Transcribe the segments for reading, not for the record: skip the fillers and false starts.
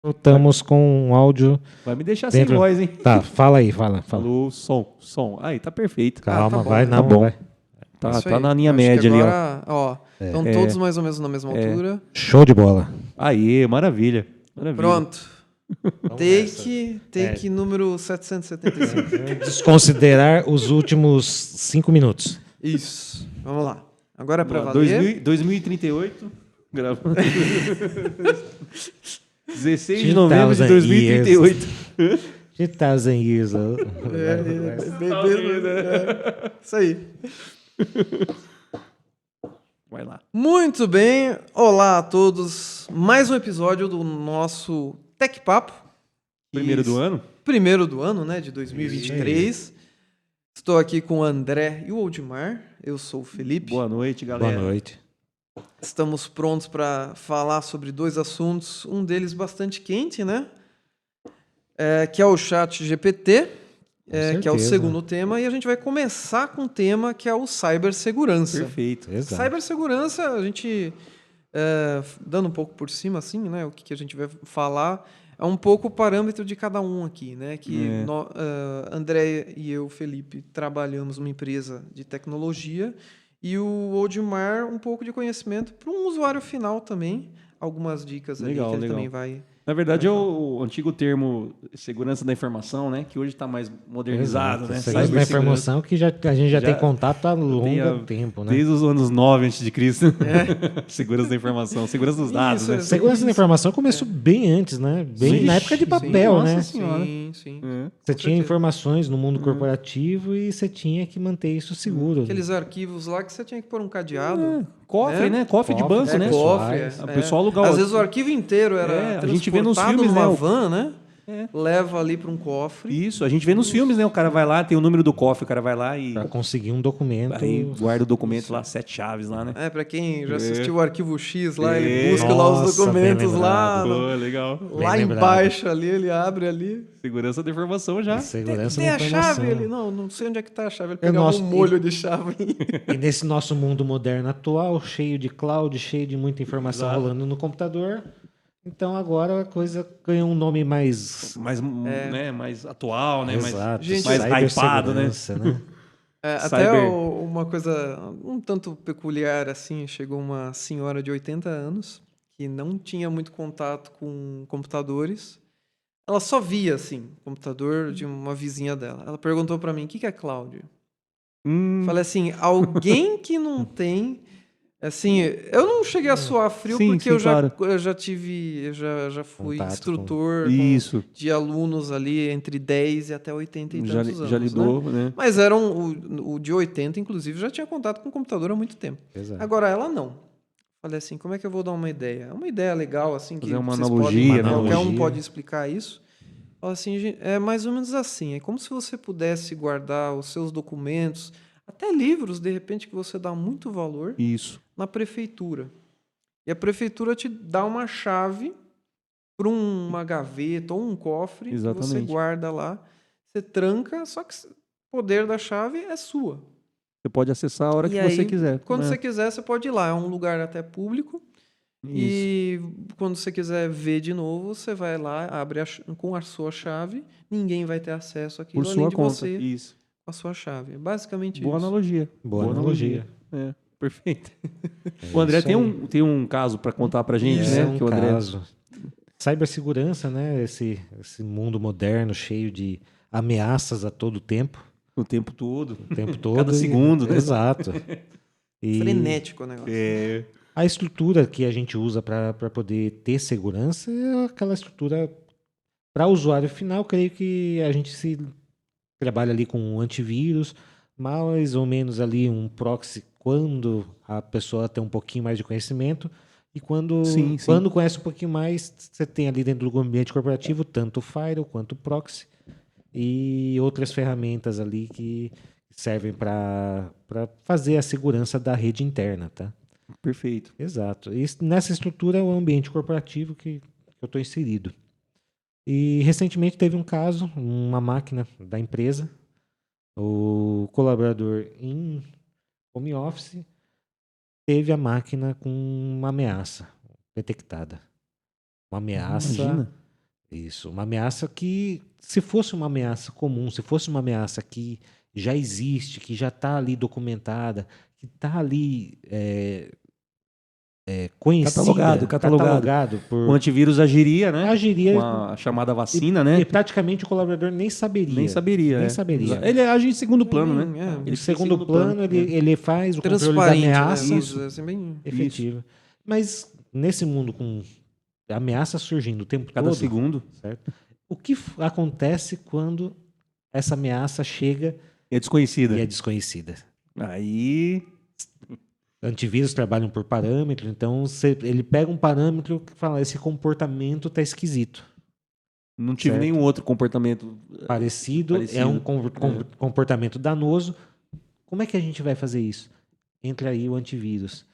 Estamos com um áudio Vai me deixar dentro. sem voz, hein? Tá, fala aí, fala. Alô, som. Aí, tá perfeito. Calma, tá bom. vai, não, Tá bom. vai. Isso Tá aí. na linha Eu acho que média ali, ó. agora, estão todos mais ou menos na mesma altura. Show de bola. Aí, maravilha. Pronto. Vamos Take número 775. Desconsiderar os últimos 5 minutos. Isso. Vamos lá. Agora é pra Ó, valer. 2038. Gravando. 16 de novembro de 2038. 2000 years old. Isso aí. Vai lá. Muito bem. Olá a todos. Mais um episódio do nosso Tech Papo. Primeiro do ano? Primeiro do ano, né? De 2023. Estou aqui com o André e o Oldmar. Eu sou o Felipe. Boa noite, galera. Boa noite. Estamos prontos para falar sobre dois assuntos, um deles bastante quente, né? Que é o Chat GPT, que é o segundo tema, e a gente vai começar com um tema que é o cibersegurança. Perfeito. Exato. Cibersegurança, a gente, dando um pouco por cima, assim, né? O que a gente vai falar é um pouco o parâmetro de cada um aqui, né? Que André e eu, Felipe, trabalhamos numa empresa de tecnologia. E o Oldmar, um pouco de conhecimento para um usuário final também. Algumas dicas Legal, ali que ele legal. também vai... Na verdade, é o antigo termo segurança da informação, né? Que hoje está mais modernizado, né? Segurança da informação que a gente já tem contato há longo tempo, né? Desde os anos 9 a.C. Segurança da informação, segurança dos dados, né? Segurança da informação começou bem antes, né? Bem na época de papel, sim, né? Nossa Senhora. Sim. Você tinha informações no mundo corporativo e você tinha que manter isso seguro. Aqueles arquivos lá que você tinha que pôr um cadeado. Cofre, né? Cofre de banco, né? Cofre. O pessoal alugava. Às vezes o arquivo inteiro era a gente vê nos transportado filmes, numa né? van, né? Leva ali para um cofre. Isso, a gente vê nos filmes, né? O cara vai lá, tem o número do cofre, o cara vai lá e... Pra conseguir um documento. Aí guarda o documento lá, 7 chaves lá, né? Para quem já assistiu o Arquivo X lá e busca lá os Nossa, documentos bem lá. Pô, legal. Lá Bem lembrado. embaixo ali, ele abre ali. Segurança da informação já. Segurança Tem da a informação. chave? Ele, não sei onde é que tá a chave. Ele pegava nosso- um molho de chave. E nesse nosso mundo moderno atual, cheio de cloud, cheio de muita informação Exato. rolando no computador, então agora a coisa ganha um nome mais... Né, mais atual, né? Exato. Gente, mais hypado, né? cibersegurança, Até Cyber. uma coisa um tanto peculiar, assim, chegou uma senhora de 80 anos que não tinha muito contato com computadores. Ela só via, assim, computador de uma vizinha dela. Ela perguntou para mim, o que é cloud? Falei assim, alguém que não tem... Assim, eu não cheguei a suar frio Sim, porque sim, eu claro. já fui Contato instrutor Isso. de alunos ali entre 10 e até 80 e tantos anos. Já lidou, né? né? Mas o de 80, inclusive, já tinha contato com o computador há muito tempo. Exato. Agora ela não. Falei assim, como é que eu vou dar uma ideia? É uma ideia legal, assim, que Fazer uma vocês analogia, podem, qualquer um analogia. pode explicar isso. Fala assim, gente, é mais ou menos assim. É como se você pudesse guardar os seus documentos, até livros, de repente, que você dá muito valor, Isso. na prefeitura. E a prefeitura te dá uma chave para uma gaveta ou um cofre que você Exatamente. guarda lá. Você tranca, só que o poder da chave é sua. Você pode acessar a hora E que aí, você quiser. Quando né? você quiser, você pode ir lá. É um lugar até público. Isso. E quando você quiser ver de novo, você vai lá, abre com a sua chave. Ninguém vai ter acesso àquilo Por além sua de conta. você Isso. com a sua chave. É basicamente Boa isso. analogia. Boa analogia. É, perfeito. O André isso aí. tem um caso para contar pra gente, Esse né? é um que o André... caso. Cibersegurança, né? Esse mundo moderno cheio de ameaças a todo tempo. O tempo todo. O tempo todo. Cada segundo, né? Exato. E Frenético o negócio. a estrutura que a gente usa para poder ter segurança é aquela estrutura para o usuário final. Creio que a gente se trabalha ali com um antivírus, mais ou menos ali um proxy quando a pessoa tem um pouquinho mais de conhecimento. E quando conhece um pouquinho mais, você tem ali dentro do ambiente corporativo tanto o firewall quanto o proxy e outras ferramentas ali que servem para fazer a segurança da rede interna, tá? Perfeito. Exato. E nessa estrutura é o ambiente corporativo que eu estou inserido. E recentemente teve um caso, uma máquina da empresa, o colaborador em home office teve a máquina com uma ameaça detectada. Uma ameaça Imagina. Isso, uma ameaça que, se fosse uma ameaça comum, se fosse uma ameaça que já existe, que já está ali documentada, que está ali conhecida, catalogado O por antivírus agiria, né? agiria Com a chamada e, vacina, e né? praticamente o colaborador nem saberia. Nem saberia. Nem é. saberia. Ele age em segundo plano, né? É. Em Ele fica em segundo plano, ele faz o controle da Transparente, né? ameaça Vamos dizer assim, bem... efetiva. Mas nesse mundo com ameaça surgindo o tempo Cada todo, segundo. certo? O que acontece quando essa ameaça chega É desconhecida. e é desconhecida? Aí. Antivírus trabalham por parâmetro, então ele pega um parâmetro que fala, esse comportamento está esquisito. Não tive Certo. nenhum outro comportamento Parecido, é um comportamento danoso. Como é que a gente vai fazer isso? Entra aí o antivírus.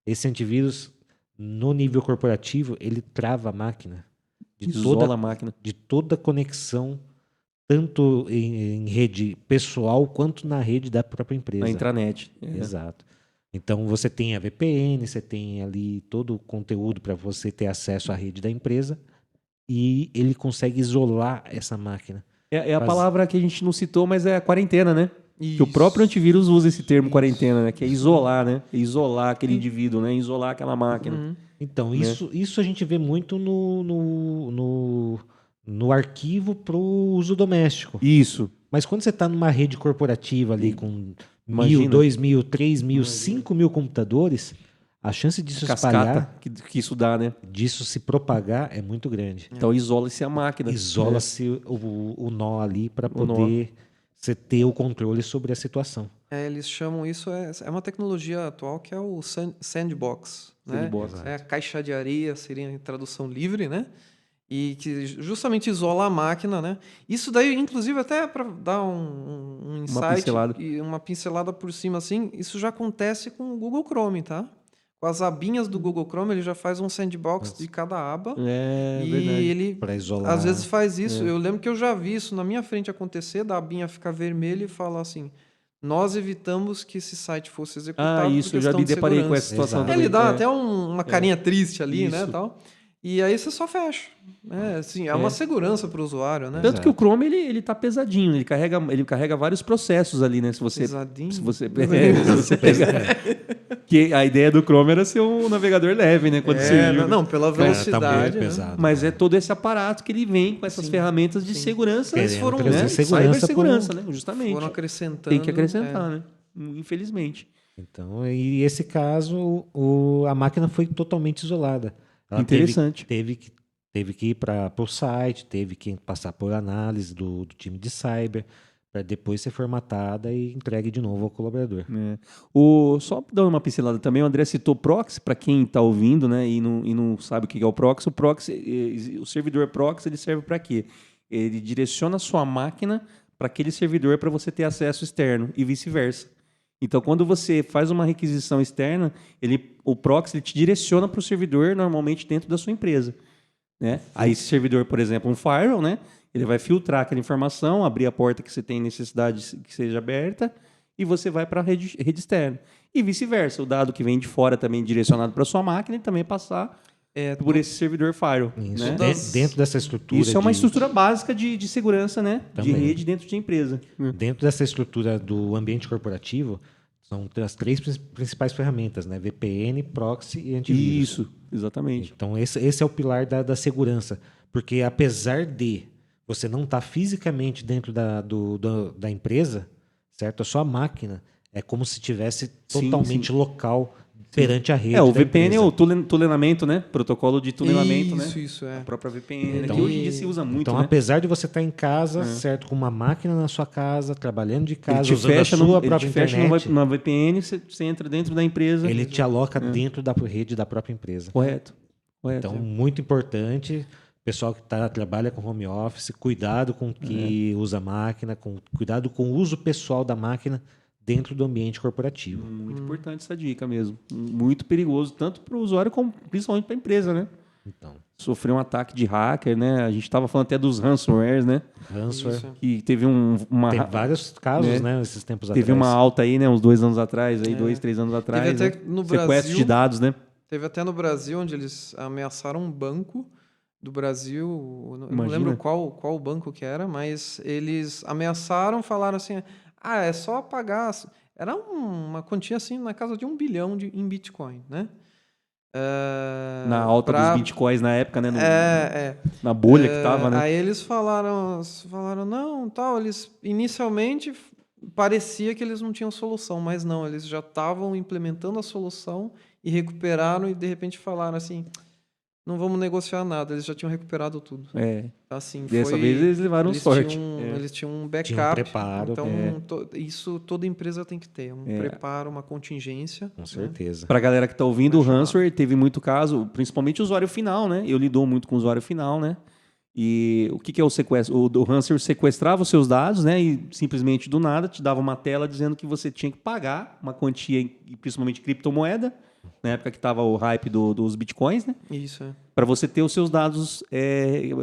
Esse antivírus, no nível corporativo, ele trava a máquina isola a máquina. de toda conexão, tanto em rede pessoal quanto na rede da própria empresa. Na intranet. Exato. Então você tem a VPN, você tem ali todo o conteúdo para você ter acesso à rede da empresa e ele consegue isolar essa máquina. É a palavra que a gente não citou, mas é a quarentena, né? Isso. Que o próprio antivírus usa esse termo quarentena, né? Que é isolar, né? Isolar aquele indivíduo, né? Isolar aquela máquina. Então, Né? isso a gente vê muito no arquivo para o uso doméstico. Isso. Mas quando você está numa rede corporativa ali com Imagina. 1.000, 2.000, 3.000, 5.000 computadores, a chance disso Cascata espalhar, que isso dá, né? disso se propagar é muito grande. Então isola-se a máquina. Isola-se o nó ali para O nó. poder você ter o controle sobre a situação. Eles chamam isso, é uma tecnologia atual que é o sandbox. Sandbox. Né? É a caixa de areia, seria em tradução livre, né? E que justamente isola a máquina, né? Isso daí, inclusive, até para dar um insight e uma pincelada por cima, assim, isso já acontece com o Google Chrome, tá? Com as abinhas do Google Chrome, ele já faz um sandbox de cada aba. É e verdade. ele, Para isolar. às vezes, faz isso. Eu lembro que eu já vi isso na minha frente acontecer, da abinha ficar vermelha e falar assim... Nós evitamos que esse site fosse executado isso, por eu já questão me de deparei com segurança. essa situação Exato. também. Ele dá até uma carinha triste ali, Isso. né, tal. E aí você só fecha. Assim, é uma segurança para o usuário, né? Tanto que o Chrome ele tá pesadinho, ele carrega vários processos ali, né? Se você Pesadinho. se você pegar, que a ideia do Chrome era ser um navegador leve, né? Quando surgiu, não, pela velocidade, muito né? pesado. mas é todo esse aparato que ele vem com essas ferramentas de segurança, Querendo eles foram, trazer né? segurança Cibersegurança, né? Justamente. Foram acrescentando. Tem que acrescentar, né? Infelizmente. Então, e esse caso, a máquina foi totalmente isolada. Ela Interessante. Teve que ir para o site, teve que passar por análise do time de cyber, para depois ser formatada e entregue de novo ao colaborador. Só dando uma pincelada também, o André citou proxy, para quem está ouvindo, né, e não sabe o que é o proxy. O servidor proxy, ele serve para quê? Ele direciona a sua máquina para aquele servidor para você ter acesso externo e vice-versa. Então, quando você faz uma requisição externa, o proxy ele te direciona para o servidor normalmente dentro da sua empresa. Né? Aí esse servidor, por exemplo, um firewall, né? Ele vai filtrar aquela informação, abrir a porta que você tem necessidade que seja aberta e você vai para a rede externa. E vice-versa, o dado que vem de fora também direcionado para a sua máquina e também passar por esse servidor firewall. Isso. Né? Dentro dessa estrutura. Isso é uma estrutura básica de segurança, né? De rede dentro de empresa. Dentro dessa estrutura do ambiente corporativo, são as 3 principais ferramentas, né? VPN, proxy e antivírus. Isso, exatamente. Então, esse é o pilar da segurança. Porque apesar de você não estar fisicamente dentro da empresa, certo? A sua máquina é como se estivesse totalmente local perante a rede. O da VPN é empresa. o tunelamento, né? Protocolo de tunelamento, né? Isso, A própria VPN, Então, que hoje em dia se usa muito, Então, né? apesar de você estar em casa, certo, com uma máquina na sua casa, trabalhando de Ele casa, te usando fecha, a sua ele própria te fecha internet, numa VPN, você entra dentro da empresa. ele te aloca dentro da rede da própria empresa. Correto. Então, muito importante, pessoal que trabalha com home office, cuidado com o que usa a máquina, cuidado com o uso pessoal da máquina dentro do ambiente corporativo. Muito importante essa dica mesmo. Muito perigoso, tanto para o usuário como principalmente para a empresa, né? Então, Sofreu um ataque de hacker, né? A gente estava falando até dos ransomwares, né? ransomware. Que teve Tem vários casos, né, esses tempos Teve atrás. uma alta aí, né? Uns 2 anos atrás, aí, 2, 3 anos atrás. Teve até né? no Sequestro Brasil- de dados, né? Teve até no Brasil, onde eles ameaçaram um banco do Brasil, eu não Imagina. lembro qual banco que era, mas eles ameaçaram, falaram assim, é só pagar, era uma quantia assim na casa de 1 bilhão em Bitcoin, né? Na alta dos Pra- bitcoins na época, né? É, Na bolha que tava, né? Aí eles falaram, não, tal, eles inicialmente parecia que eles não tinham solução, mas não, eles já estavam implementando a solução e recuperaram e de repente falaram assim, não vamos negociar nada, eles já tinham recuperado tudo. É. Assim, Dessa vez eles levaram sorte. Eles tinham um backup, Tinha um preparo. então isso toda empresa tem que ter, um preparo, uma contingência. Com né? certeza. Pra galera que tá ouvindo, o Acho ransomware teve muito caso, principalmente o usuário final, né? Eu lido muito com o usuário final, né? E o que é o sequestro? O ransomware sequestrava os seus dados, né? E simplesmente do nada te dava uma tela dizendo que você tinha que pagar uma quantia, principalmente criptomoeda, na época que tava o hype dos bitcoins, né? Isso, Para você ter os seus dados,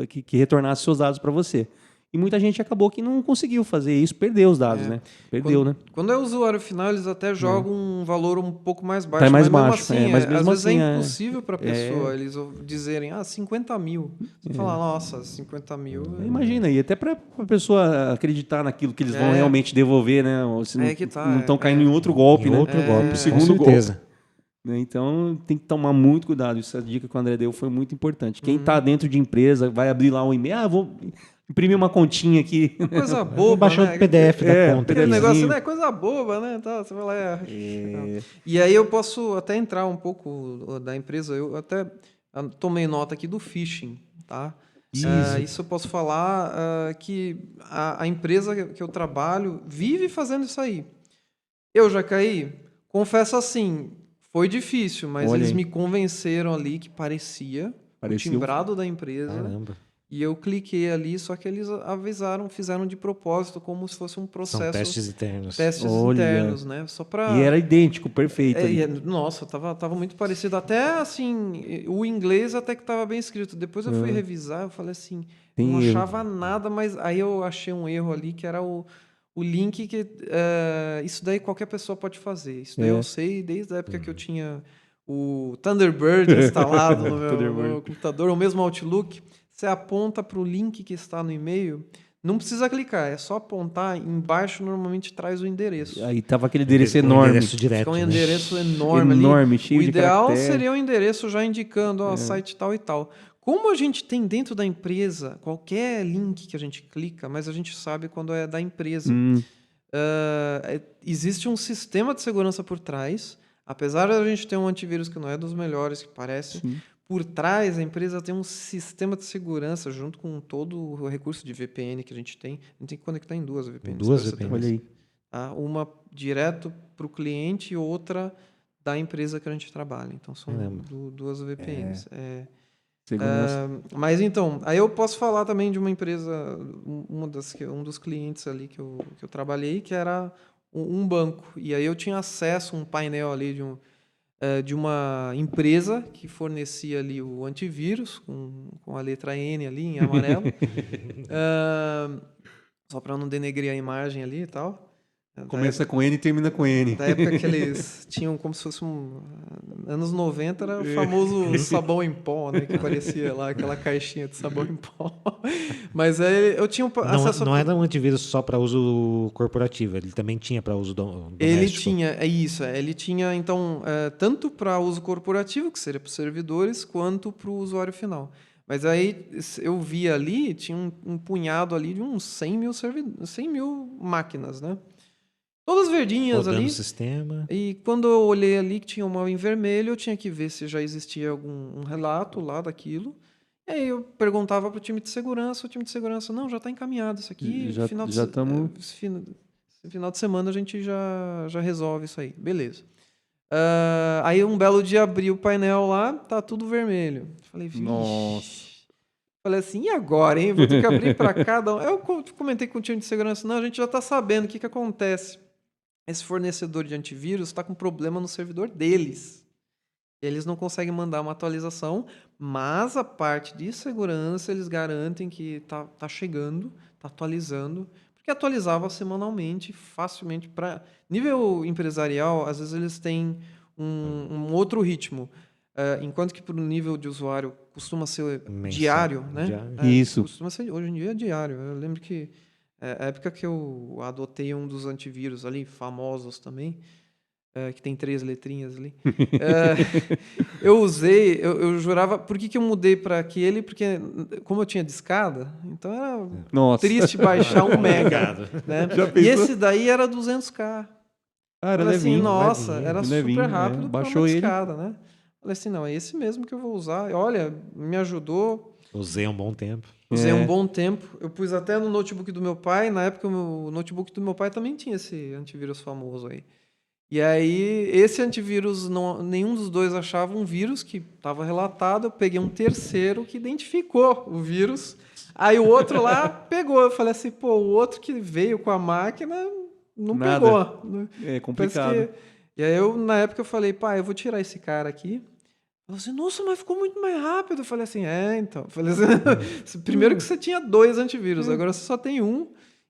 que retornasse seus dados para você. E muita gente acabou que não conseguiu fazer isso, perdeu os dados, né? Perdeu, né? Quando é usuário final, eles até jogam um valor um pouco mais baixo. Tá mais mas baixo, mesmo assim, mas mesmo às vezes assim, é impossível para a pessoa eles dizerem, 50 mil. Você fala, nossa, 50 mil. Imagina, e até para a pessoa acreditar naquilo que eles vão É. realmente devolver, né? Ou se É que tá, não estão é. caindo em outro golpe, Em né? outro golpe, No segundo com certeza. golpe. Né? Então tem que tomar muito cuidado. Essa dica que o André deu foi muito importante. Quem está dentro de empresa vai abrir lá um e-mail, vou imprimir uma continha aqui. Coisa Vou boba, baixar né? o PDF da conta Aquele aqui. negócio, né? Coisa boba, né? Tá, você vai lá E aí eu posso até entrar um pouco da empresa. Eu até tomei nota aqui do phishing, tá? Isso eu posso falar que a empresa que eu trabalho vive fazendo isso aí. Eu já caí? Confesso assim, foi difícil, mas Olha eles aí. me convenceram ali que parecia o Parecia timbrado da empresa. Caramba. E eu cliquei ali, só que eles avisaram, fizeram de propósito, como se fosse um processo. São testes internos. Olha. Internos, né? Só para. E era idêntico, perfeito. ali. Nossa, tava muito parecido. Até assim, o inglês até que tava bem escrito. Depois eu fui revisar, eu falei assim, Tem não erro. achava nada, mas aí eu achei um erro ali que era o link que. Isso daí qualquer pessoa pode fazer. Isso daí eu sei desde a época que eu tinha o Thunderbird instalado no meu computador, o mesmo Outlook. Você aponta para o link que está no e-mail, não precisa clicar, é só apontar, embaixo normalmente traz o endereço. Aí tava aquele endereço Um enorme. endereço direto, Fica um né? endereço enorme ali. Enorme, cheio O de ideal caractere. seria um endereço já indicando, site tal e tal. Como a gente tem dentro da empresa qualquer link que a gente clica, mas a gente sabe quando é da empresa. Existe um sistema de segurança por trás. Apesar de a gente ter um antivírus que não é dos melhores, que parece, por trás a empresa tem um sistema de segurança junto com todo o recurso de VPN que a gente tem. A gente tem que conectar em duas VPNs. Duas pra você ter VPNs. Olha aí. tá? Uma direto para o cliente e outra da empresa que a gente trabalha. Então, são duas VPNs. Segurança. Mas então, aí eu posso falar também de uma empresa, um dos clientes ali que eu trabalhei, que era um banco. E aí eu tinha acesso a um painel ali de uma empresa que fornecia ali o antivírus, com a letra N ali em amarelo. Só para não denegrir a imagem ali e tal. Começa com N e termina com N. Da época que eles tinham como se fosse anos 90 era o famoso sabão em pó, né? Que parecia lá aquela caixinha de sabão em pó. Mas aí eu tinha acesso Não era um antivírus só para uso corporativo, ele também tinha para uso doméstico. Ele tinha, ele tinha então tanto para uso corporativo, que seria para os servidores, quanto para o usuário final. Mas aí eu vi ali, tinha um punhado ali de uns 100 mil máquinas, né? Todas verdinhas Rodando ali. o sistema. E quando eu olhei ali que tinha uma em vermelho, eu tinha que ver se já existia algum relato lá daquilo. E aí eu perguntava para o time de segurança, não, já está encaminhado isso aqui. Final de semana a gente já resolve isso aí. Beleza. Aí um belo dia abri o painel lá, tá tudo vermelho. Falei, vixe. Nossa. Falei assim, e agora, hein? Vou ter que abrir para cada um. Eu comentei com o time de segurança, não, a gente já está sabendo o que acontece. Esse fornecedor de antivírus está com problema no servidor deles. Eles não conseguem mandar uma atualização, mas a parte de segurança eles garantem que tá chegando, tá atualizando, porque atualizava semanalmente, facilmente. Para nível empresarial, às vezes eles têm um outro ritmo. Enquanto que para o nível de usuário costuma ser Mensal, diário, né? diário. Isso. Costuma ser, hoje em dia é diário. Eu lembro que a época que eu adotei um dos antivírus ali, famosos também, que tem 3 letrinhas ali, eu usei, eu jurava... Por que eu mudei para aquele? Porque como eu tinha discada, então era Nossa. triste baixar 1 mega. Obrigado. Né? Já E pensou? esse daí era 200k. Ah, era Falei assim, levinho. nossa, levinho, era levinho, super rápido para baixou uma ele. discada, né? Falei assim, não, é esse mesmo que eu vou usar. E olha, me ajudou. Usei um bom tempo. Usei um bom tempo. Eu pus até no notebook do meu pai. Na época, o notebook do meu pai também tinha esse antivírus famoso aí. E aí, esse antivírus, nenhum dos dois achava um vírus que estava relatado. Eu peguei um terceiro que identificou o vírus. Aí o outro lá pegou. Eu falei assim, pô, o outro que veio com a máquina não Nada. pegou. É Parece complicado. E aí, na época, eu falei, pai, eu vou tirar esse cara aqui. Falei assim, nossa, mas ficou muito mais rápido. Eu falei assim, então. Eu falei assim, primeiro que você tinha 2 antivírus, agora você só tem um.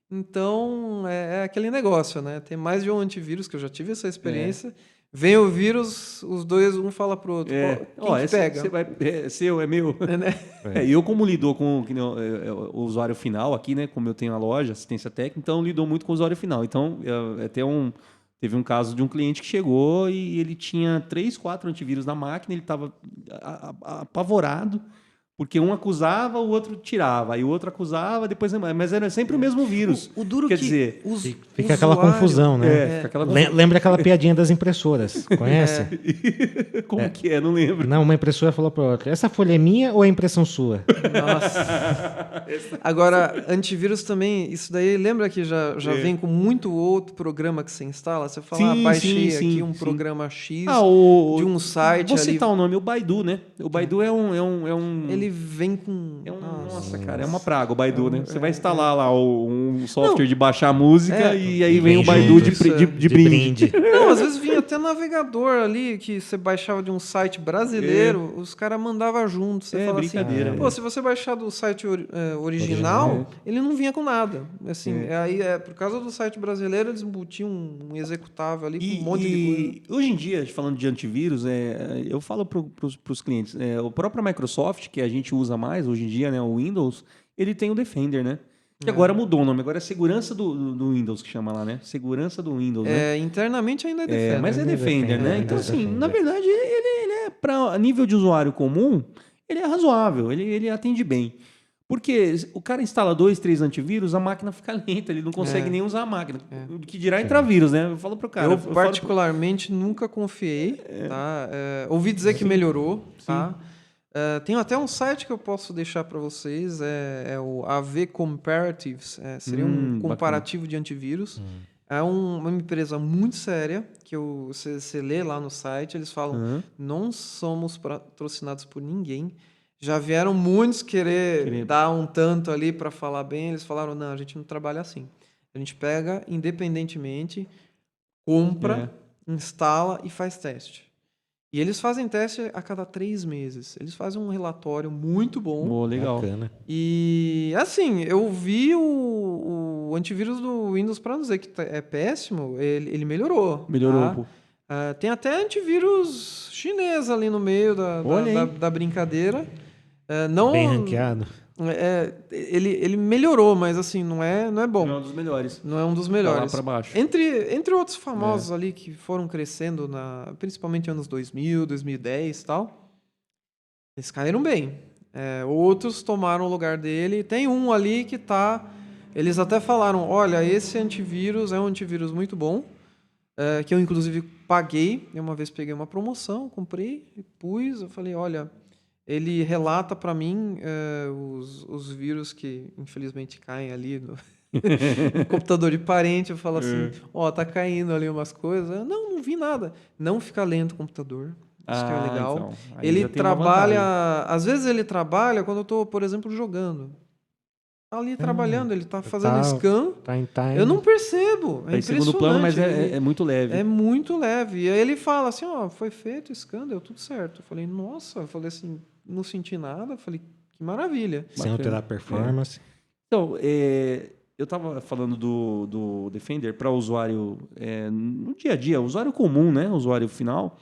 Então, é aquele negócio, né? Tem mais de um antivírus, que eu já tive essa experiência. Vem o vírus, os dois, um fala pro outro. Quem que pega? É seu, é meu. Né? E eu, como lidou com o usuário final aqui, né? Como eu tenho a loja, assistência técnica, então lidou muito com o usuário final. Então, teve um caso de um cliente que chegou e ele tinha 3, 4 antivírus na máquina, ele estava apavorado, porque um acusava, o outro tirava, aí o outro acusava, depois... Mas era sempre o mesmo vírus. O duro Quer que dizer, Fica aquela confusão, né? fica aquela... Lembra aquela piadinha das impressoras? Conhece? Como que é? Não lembro. Não, uma impressora falou para outra: essa folha é minha ou é impressão sua? Nossa. Agora, antivírus também, isso daí, lembra que já vem com muito outro programa que você instala? Você fala, baixei aqui um programa X de um site vou ali. citar o nome, o Baidu, né? O Baidu é um... Ele vem com... Nossa, cara, é uma praga o Baidu, né? Você vai instalar lá um software de baixar música e aí vem o Baidu de brinde. Não, às vezes vinha até navegador ali, que você baixava de um site brasileiro, os caras mandavam junto. Você fala brincadeira. assim, pô, se você baixar do site original, ele não vinha com nada. Assim, aí, por causa do site brasileiro, eles embutiam um executável ali com um monte de coisa. Hoje em dia, falando de antivírus, eu falo para os clientes, o próprio Microsoft, que a gente usa mais hoje em dia, né, o Windows, ele tem o Defender, né? Que agora mudou o nome, agora é segurança do Windows que chama lá, né? Segurança do Windows, né? Internamente ainda é Defender. Mas é Defender, né? Então, assim, na verdade, ele é, para nível de usuário comum, ele é razoável, ele atende bem. Porque o cara instala 2, 3 antivírus, a máquina fica lenta, ele não consegue nem usar a máquina. O que dirá entrar vírus, né? Eu falo pro cara. Eu particularmente nunca confiei, tá? Ouvi dizer que melhorou, tá? Tem até um site que eu posso deixar para vocês, é o AV Comparatives, seria um comparativo de antivírus. É uma empresa muito séria, que você lê lá no site, eles falam, não somos patrocinados por ninguém. Já vieram muitos querer dar um tanto ali para falar bem, eles falaram, não, a gente não trabalha assim. A gente pega independentemente, compra, instala e faz teste. E eles fazem teste a cada 3 meses. Eles fazem um relatório muito bom. Legal. Bacana. E, assim, eu vi o antivírus do Windows, para não dizer que é péssimo, ele melhorou. Melhorou, pô. Tem até antivírus chinês ali no meio da brincadeira. Não, Bem ranqueado. Ele melhorou, mas assim, não é bom. Não é um dos melhores. Não é um dos Tá melhores. lá pra baixo. Entre outros famosos ali que foram crescendo, principalmente anos 2000, 2010 e tal, eles caíram bem. Outros tomaram o lugar dele. Tem um ali que tá... Eles até falaram, olha, esse antivírus é um antivírus muito bom, que eu inclusive paguei. Eu uma vez peguei uma promoção, comprei e pus. Eu falei, olha... Ele relata para mim os vírus que, infelizmente, caem ali no computador de parente. Eu falo assim, tá caindo ali umas coisas. Não vi nada. Não fica lento o computador. Isso que é legal. Então, ele trabalha... Às vezes ele trabalha quando eu estou, por exemplo, jogando. Tá ali trabalhando, ele tá fazendo scan. Eu não percebo. É em segundo plano, mas é muito leve. É muito leve. E aí ele fala assim, foi feito o scan, deu tudo certo. Eu falei, nossa, eu falei assim, não senti nada. Eu falei, que maravilha. Sem alterar a performance. Então, eu estava falando do Defender para usuário no dia a dia, usuário comum, né? Usuário final.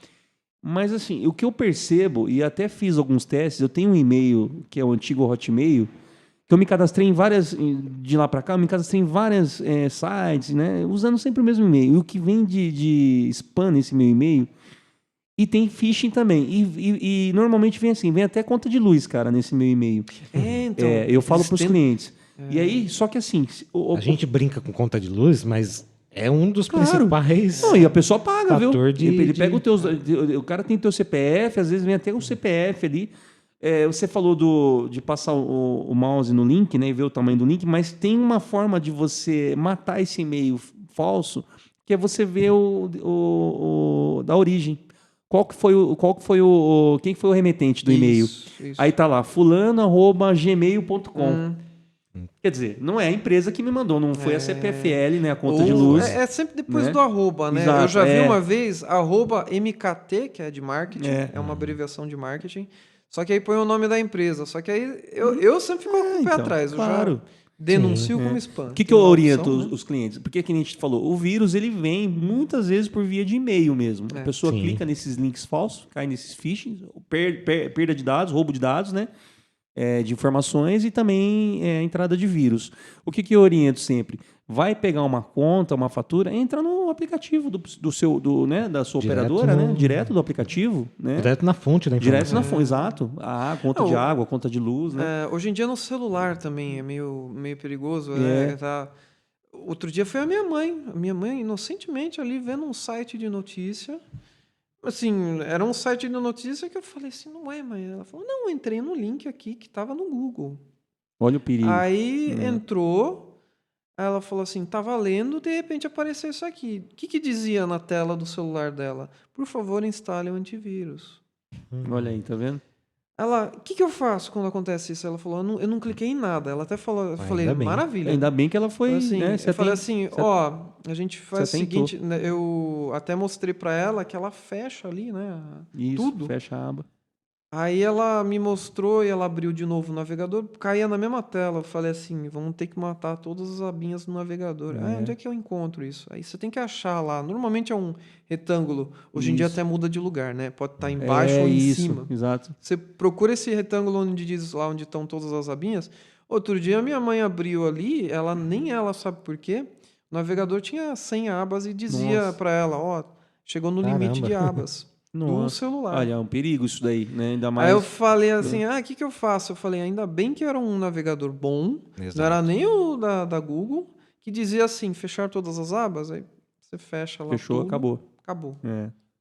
Mas, assim, o que eu percebo, e até fiz alguns testes, eu tenho um e-mail, que é o antigo Hotmail, que eu me cadastrei em várias, de lá para cá, eu me cadastrei em várias sites, né, usando sempre o mesmo e-mail. E o que vem de spam nesse meu e-mail, e tem phishing também. E normalmente vem assim, vem até conta de luz, cara, nesse meu e-mail. Então, Eu falo eles para os tentam- clientes. E aí, só que assim... A gente brinca com conta de luz, mas é um dos Claro. principais. Não, e a pessoa paga, viu? Fator de- Ele de- pega o cara tem teu CPF, às vezes vem até um CPF ali. Você falou de passar o mouse no link, né, e ver o tamanho do link, mas tem uma forma de você matar esse e-mail falso, que é você ver o da origem. Quem que foi o remetente do e-mail? Isso. Aí tá lá, fulano@gmail.com. Quer dizer, não é a empresa que me mandou, não foi a CPFL, né, a conta de Ou luz. É sempre depois né? do arroba, né? Exato, Eu já vi uma vez @MKT, que é de marketing, é uma abreviação de marketing. Só que aí põe o nome da empresa. Só que aí eu sempre fico com o pé atrás. Eu claro. já denuncio como spam. O que Tem eu uma oriento opção, né? os clientes? Porque que a gente falou, o vírus ele vem muitas vezes por via de e-mail mesmo. A pessoa Sim. clica nesses links falsos, cai nesses phishing, perda de dados, roubo de dados, né? De informações e também entrada de vírus. O que eu oriento sempre? Vai pegar uma conta, uma fatura, entra no aplicativo né, da sua Direto operadora, no- né? Direto do aplicativo, né? Direto na fonte da Direto informação. na fonte, exato. Conta de água, conta de luz, né? Hoje em dia no celular também é meio perigoso. Tá. Outro dia foi a minha mãe. A minha mãe, inocentemente, ali vendo um site de notícia. Assim, era um site de notícia que eu falei assim, não é, mãe. Ela falou, não, eu entrei no link aqui que estava no Google. Olha o perigo. Aí entrou, ela falou assim, tava lendo, de repente apareceu isso aqui. O que dizia na tela do celular dela? Por favor, instale o antivírus. Olha aí, tá vendo? Ela, o que eu faço quando acontece isso? Ela falou, eu não cliquei em nada. Ela até falou, eu falei, ainda bem. maravilha. Ainda bem que ela foi, Falei assim, né? eu falei assim, ó, a gente faz o você tentou. seguinte, né, eu até mostrei pra ela que ela fecha ali, né? Isso, tudo. fecha a aba. Aí ela me mostrou e ela abriu de novo o navegador, caía na mesma tela. Eu falei assim, vamos ter que matar todas as abinhas do navegador. Onde é que eu encontro isso? Aí você tem que achar lá. Normalmente é um retângulo. Hoje em dia Isso. até muda de lugar, né? Pode estar embaixo ou em isso, cima. exato. Você procura esse retângulo onde diz lá onde estão todas as abinhas. Outro dia minha mãe abriu ali, nem ela sabe por quê. O navegador tinha 100 abas e dizia Nossa. para ela, ó, chegou no limite Caramba. de abas do Nossa. celular. Olha, é um perigo isso daí, né? Ainda mais. Aí eu falei assim, o que eu faço? Eu falei, ainda bem que era um navegador bom, Exato. não era nem o da Google, que dizia assim, fechar todas as abas, aí você fecha lá Fechou, tudo, acabou. acabou.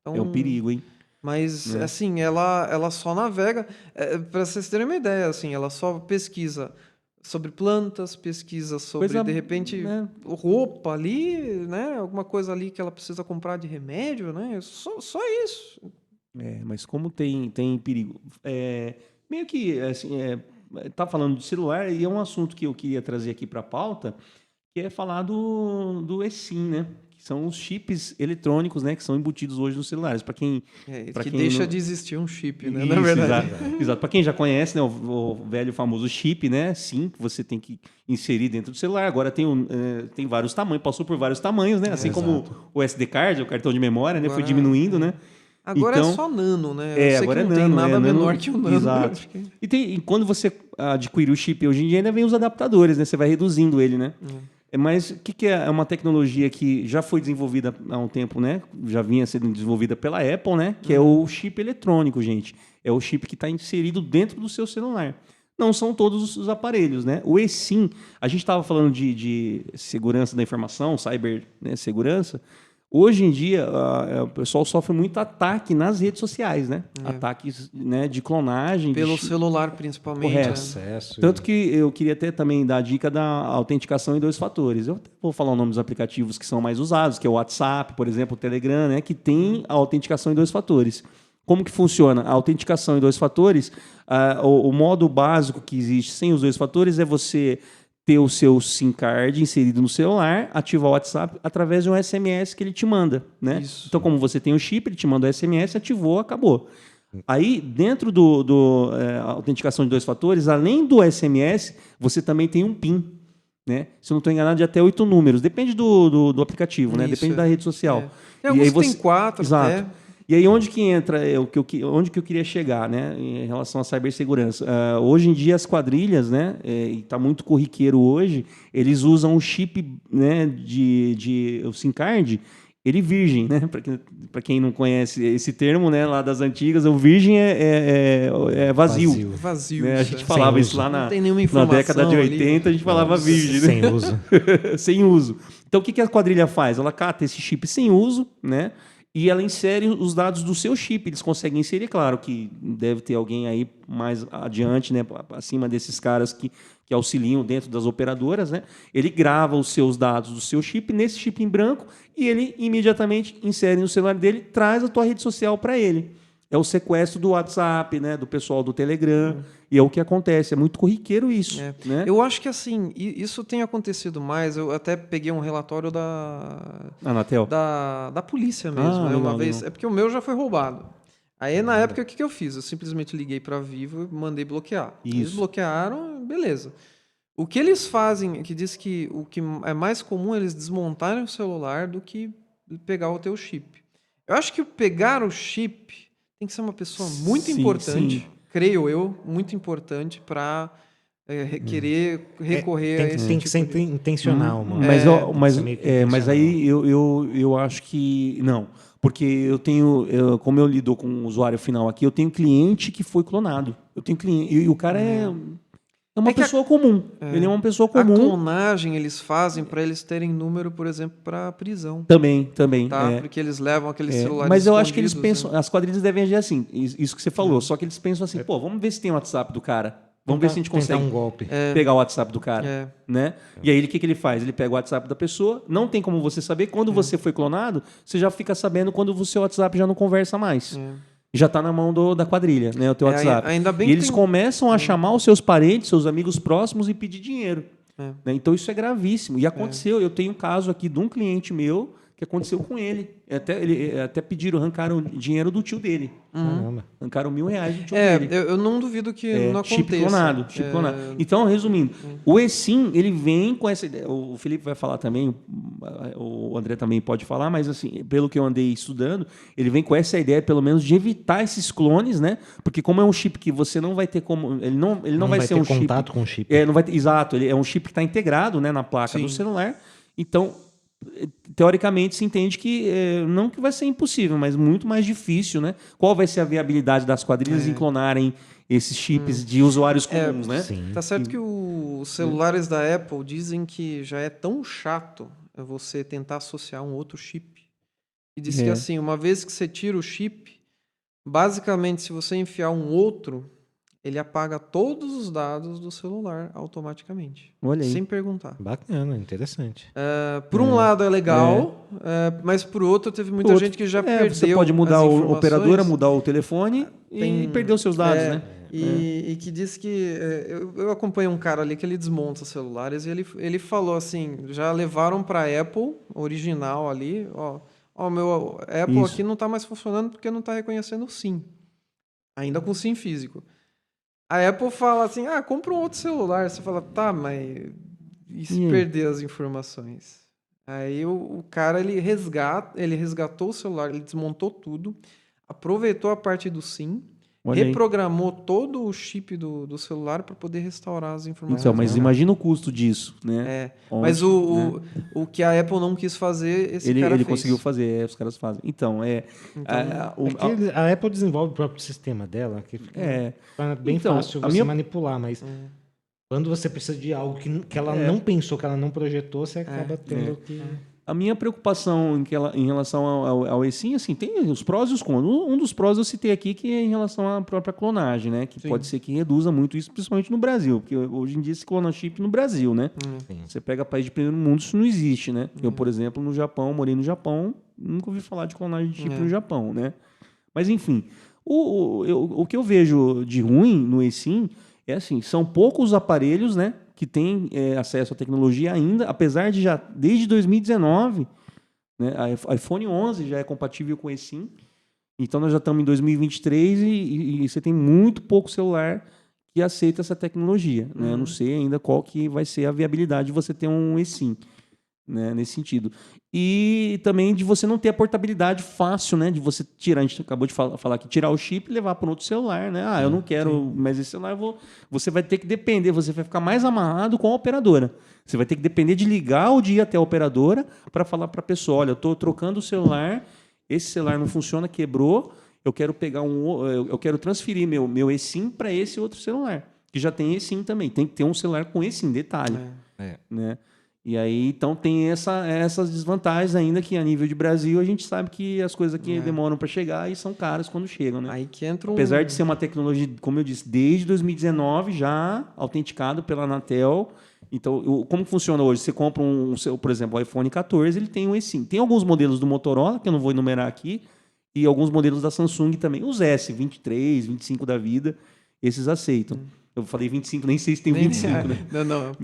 É um perigo, hein? Mas, assim, ela só navega... Para vocês terem uma ideia, assim, ela só pesquisa sobre plantas, pesquisa sobre, Coisa, de repente, né? roupa ali, né? Alguma coisa ali que ela precisa comprar de remédio, né? Só isso. Mas como tem perigo. Meio que, assim, tá falando de celular e é um assunto que eu queria trazer aqui para a pauta, que é falar do eSIM, né? Que são os chips eletrônicos, né? Que são embutidos hoje nos celulares. Para quem... que deixa de existir um chip, né? Na Isso, verdade. exato. Para quem já conhece, né, o velho famoso chip, né? Sim, que você tem que inserir dentro do celular. Agora tem vários tamanhos, passou por vários tamanhos, né? Assim como o SD card, o cartão de memória, né? Foi Agora, diminuindo, né? Agora Então, é só nano, né? Eu sei agora que não é tem nano, nada nano, menor que o nano. exato. Acho que- E quando você adquire o chip hoje em dia, ainda vem os adaptadores, né? Você vai reduzindo ele, né? Mas o que é uma tecnologia que já foi desenvolvida há um tempo, né? Já vinha sendo desenvolvida pela Apple, né? Que é o chip eletrônico, gente. É o chip que está inserido dentro do seu celular. Não são todos os aparelhos, né? O eSIM, a gente estava falando de segurança da informação, cyber, né, segurança. Hoje em dia, o pessoal sofre muito ataque nas redes sociais, né? Ataques, né, de clonagem. Pelo celular, principalmente. Correto. né? Acesso. Tanto que eu queria até também dar a dica da autenticação em 2 fatores. Eu até vou falar o nome dos aplicativos que são mais usados, que é o WhatsApp, por exemplo, o Telegram, né, que tem a autenticação em 2 fatores. Como que funciona? A autenticação em 2 fatores, o modo básico que existe sem os 2 fatores é você ter o seu SIM card inserido no celular, ativar o WhatsApp através de um SMS que ele te manda, né? Isso. Então, como você tem o chip, ele te manda o SMS, ativou, acabou. Aí, dentro autenticação de 2 fatores, além do SMS, você também tem um PIN, né? Se eu não estou enganado, de até 8 números. Depende do aplicativo, né? Isso, Depende da rede social. Tem alguns aí que tem 4 Exato. até. E aí onde que entra onde que eu queria chegar, né, em relação à cibersegurança? Hoje em dia as quadrilhas, né, e está muito corriqueiro hoje, eles usam o chip, né, o SIM card, ele virgem, né? Para quem não conhece esse termo, né, lá das antigas, o virgem é vazio. Vazio. Né? A isso gente é. falava Sem isso uso. lá Não tem nenhuma na informação década de ali. 80, a gente falava virgem, né? Sem uso. Sem uso. Então, o que a quadrilha faz? Ela cata esse chip sem uso, né? E ela insere os dados do seu chip. Eles conseguem inserir, claro que deve ter alguém aí mais adiante, né, acima desses caras que auxiliam dentro das operadoras, né? Ele grava os seus dados do seu chip nesse chip em branco e ele imediatamente insere no celular dele, traz a tua rede social para ele. É o sequestro do WhatsApp, né, do pessoal do Telegram, e é o que acontece. É muito corriqueiro isso. Né? Eu acho que assim, isso tem acontecido mais. Eu até peguei um relatório da Anatel. da polícia mesmo, né? legal, Uma vez. legal. É porque o meu já foi roubado. Aí, na época, o que eu fiz? Eu simplesmente liguei para a Vivo e mandei bloquear. Eles Isso. bloquearam, beleza. O que eles fazem, que diz que o que é mais comum é eles desmontarem o celular do que pegar o teu chip. Eu acho que pegar o chip tem que ser uma pessoa muito Sim, importante, sim. creio eu, muito importante para querer recorrer a esse Tem tipo que ser de... intencional, mano. Mas, Tem que mas, ser meio que mas intencional. aí eu acho que não. Porque como eu lido com o usuário final aqui, eu tenho cliente que foi clonado. Eu tenho cliente. E o cara é uma que a- pessoa comum. Ele é uma pessoa A comum. clonagem eles fazem para eles terem número, por exemplo, para prisão. Também. Tá? é. Porque eles levam aqueles celulares Mas eu acho que eles escondidos, pensam, né? as quadrilhas devem agir assim, isso que você falou, só que eles pensam assim, pô, vamos ver se tem o WhatsApp do cara, vamos ver se a gente Tentar consegue um golpe. pegar o WhatsApp do cara, É. né? E aí o que ele faz? Ele pega o WhatsApp da pessoa, não tem como você saber, quando você foi clonado, você já fica sabendo quando o seu WhatsApp já não conversa mais. Já está na mão da quadrilha, né, o teu WhatsApp. Ainda bem e que eles tem- começam a chamar os seus parentes, seus amigos próximos e pedir dinheiro. É. Né? Então isso é gravíssimo. E aconteceu, eu tenho um caso aqui de um cliente meu que aconteceu com ele. Até pediram, arrancaram dinheiro do tio dele. Caramba. Arrancaram R$1.000 do tio dele. Eu não duvido que não aconteça. Chip clonado. Então, resumindo, o eSIM, ele vem com essa ideia. O Felipe vai falar também, o André também pode falar, mas assim, pelo que eu andei estudando, ele vem com essa ideia, pelo menos, de evitar esses clones, né? Porque como é um chip que você não vai ter como... Ele não vai ser ter um chip... contato com o chip. Não vai ter, exato, ele é um chip que está integrado, né, na placa do celular. Então, teoricamente, se entende que não que vai ser impossível, mas muito mais difícil, né? Qual vai ser a viabilidade das quadrilhas em clonarem esses chips de usuários comuns, né? Sim. Tá certo que os celulares da Apple dizem que já é tão chato você tentar associar um outro chip. E diz que assim, uma vez que você tira o chip, basicamente, se você enfiar um outro, ele apaga todos os dados do celular automaticamente. Olha aí. Sem perguntar. Bacana, interessante. Por um lado é legal, mas por outro teve muita gente que já perdeu. Você pode mudar as a informações. operadora, mudar o telefone e perder os seus dados, né? E que diz que... eu acompanho um cara ali que ele desmonta celulares e ele falou assim, já levaram para a Apple, original ali, ó, meu Apple Isso. aqui não está mais funcionando porque não está reconhecendo o SIM. Ainda com SIM físico. A Apple fala assim, compra um outro celular. Você fala, tá, mas e se perder as informações? Aí o cara, ele resgatou o celular, ele desmontou tudo, aproveitou a parte do SIM, reprogramou todo o chip do celular para poder restaurar as informações. Então, mas imagina o custo disso, né? Mas o que a Apple não quis fazer, esse cara ele fez. conseguiu fazer, os caras fazem. Então, a Apple desenvolve o próprio sistema dela, que fica bem fácil você manipular, mas quando você precisa de algo que ela não pensou, que ela não projetou, você acaba tendo que... A minha preocupação em relação ao eSIM, assim, tem os prós e os contras. Um dos prós eu citei aqui, que é em relação à própria clonagem, né? Que pode ser que reduza muito isso, principalmente no Brasil, porque hoje em dia se clona chip no Brasil, né? Você pega país de primeiro mundo, isso não existe, né? Eu, por exemplo, no Japão, morei no Japão, nunca ouvi falar de clonagem de chip no Japão, né? Mas, enfim, o que eu vejo de ruim no eSIM é assim, são poucos aparelhos, né? Que tem acesso à tecnologia ainda, apesar de já, desde 2019, né, a iPhone 11 já é compatível com eSIM, então nós já estamos em 2023 e você tem muito pouco celular que aceita essa tecnologia. Né? Eu não sei ainda qual que vai ser a viabilidade de você ter um eSIM. né, nesse sentido. E também de você não ter a portabilidade fácil, né, de você tirar, a gente acabou de falar que tirar o chip e levar para um outro celular, né? Eu não quero mais esse celular, você vai ter que depender, você vai ficar mais amarrado com a operadora. Você vai ter que depender de ligar ou de ir até a operadora para falar para a pessoa, olha, eu estou trocando o celular, esse celular não funciona, quebrou, eu quero transferir meu eSIM para esse outro celular, que já tem eSIM também. Tem que ter um celular com eSIM, detalhe. Né? E aí, então, tem essas desvantagens ainda que, a nível de Brasil, a gente sabe que as coisas aqui demoram para chegar e são caras quando chegam. Né? Aí que entra Apesar de ser uma tecnologia, como eu disse, desde 2019 já autenticado pela Anatel. Então, como funciona hoje? Você compra por exemplo, o iPhone 14, ele tem um eSIM. Tem alguns modelos do Motorola, que eu não vou enumerar aqui, e alguns modelos da Samsung também. Os S23, 25 da vida, esses aceitam. Eu falei 25, nem sei se tem 25, né? Não.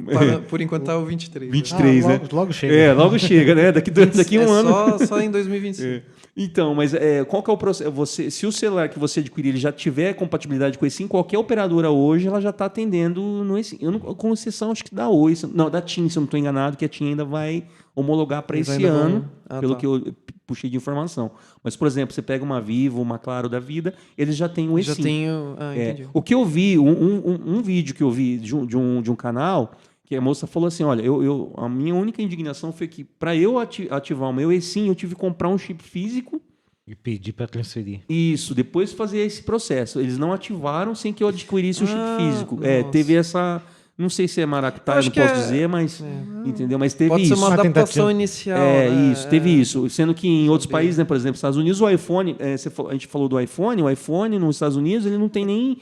Por enquanto tá o 23. 23, né? Logo chega. Logo chega, né? Daqui um ano. Só em 2025. Então, mas qual que é o processo? Se o celular que você adquirir ele já tiver compatibilidade com o eSIM, qualquer operadora hoje ela já está atendendo no eSIM. Com exceção, acho que da Oi, da TIM, se eu não estou enganado, que a TIM ainda vai homologar para esse ano, pelo que eu puxei de informação. Mas, por exemplo, você pega uma Vivo, uma Claro da vida, eles já têm o eSIM. Já tenho. Entendi. O que eu vi, um vídeo que eu vi de um canal, que a moça falou assim, olha, a minha única indignação foi que para eu ativar o meu eSIM, eu tive que comprar um chip físico e pedir para transferir. Isso, depois fazer esse processo. Eles não ativaram sem que eu adquirisse o chip físico. Nossa. Teve essa... Não sei se é maracutaia, não posso dizer, mas... Entendeu? Mas teve Pode isso. ser uma adaptação inicial. Isso, teve isso. Sendo que em outros países, né, por exemplo, Estados Unidos, o iPhone... a gente falou do iPhone, o iPhone nos Estados Unidos, ele não tem nem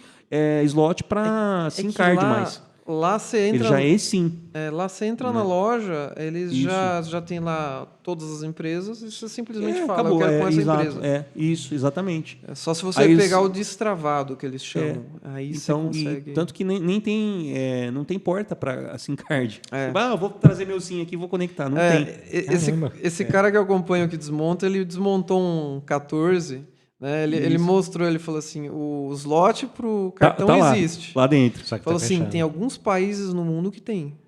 slot para SIM card mais. Lá você entra. Ele já é sim. Lá você entra na loja, eles já tem lá todas as empresas e você simplesmente fala, acabou. eu quero com essa exato, empresa. Isso, exatamente. Só se você pegar o destravado, que eles chamam. Aí então, você consegue. Tanto que nem tem, não tem porta para SIM card. É. Eu vou trazer meu SIM aqui e vou conectar. Não tem. Esse cara que eu acompanho que desmonta, ele desmontou um 14... Né? Ele mostrou, ele falou assim, o slot pro cartão tá existe. Lá dentro. Só que Falou tá assim, fechado. tem alguns países no mundo que tem.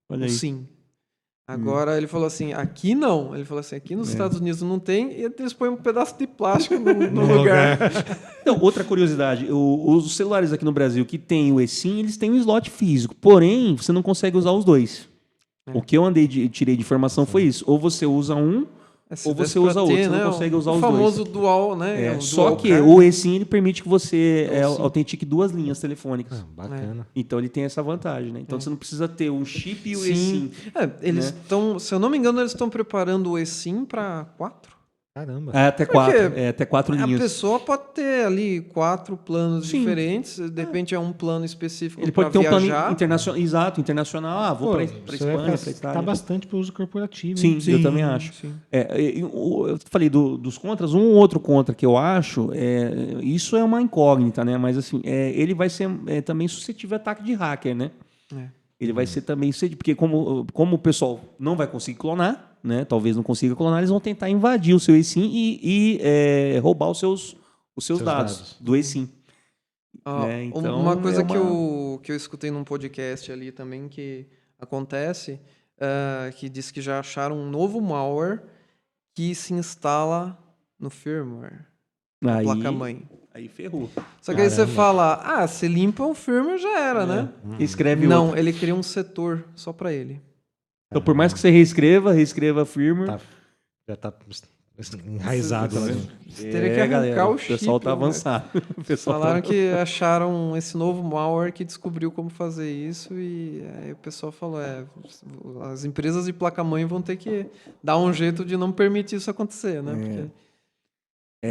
Olha aí. Sim. Agora ele falou assim, aqui não. Ele falou assim, aqui nos Estados Unidos não tem, e eles põem um pedaço de plástico no lugar. Então, outra curiosidade, os celulares aqui no Brasil que tem o eSIM, eles têm um slot físico. Porém, você não consegue usar os dois. O que eu tirei de informação foi isso. Ou você usa um, ou você usa outro, você não consegue usar os dois. O famoso dual, né? Só que o eSIM ele permite que você autentique 2 linhas telefônicas. Bacana. Então ele tem essa vantagem, né? Então você não precisa ter o chip e o eSIM. Eles estão, se eu não me engano, eles estão preparando o eSIM para 4. Caramba. Até 4. Até 4 linhas. A pessoa pode ter ali 4 planos diferentes. De repente é um plano específico para viajar. Ele pode ter um plano internacional. Exato, internacional. Vou para Espanha, para Itália. Tá bastante para uso corporativo. Sim, eu também acho. Eu falei dos contras. Um outro contra que eu acho, isso é uma incógnita, né? Mas assim, ele vai ser também suscetível a ataque de hacker, né? Ele vai ser também porque como o pessoal não vai conseguir clonar, né? Talvez não consiga clonar, eles vão tentar invadir o seu eSIM e roubar os seus dados do eSIM. Então, uma coisa que eu escutei num podcast ali também que acontece, que diz que já acharam um novo malware que se instala no firmware, na placa-mãe. Aí ferrou. Só que aí você fala, você limpa o firmware, já era, né? Escreve Não, ele cria um setor só para ele. Então, por mais que você reescreva a firmware... Já tá enraizado. Você teria que arrancar o chip. O pessoal tá avançado. Falaram que acharam esse novo malware que descobriu como fazer isso e aí o pessoal falou, as empresas de placa-mãe vão ter que dar um jeito de não permitir isso acontecer, né? Porque...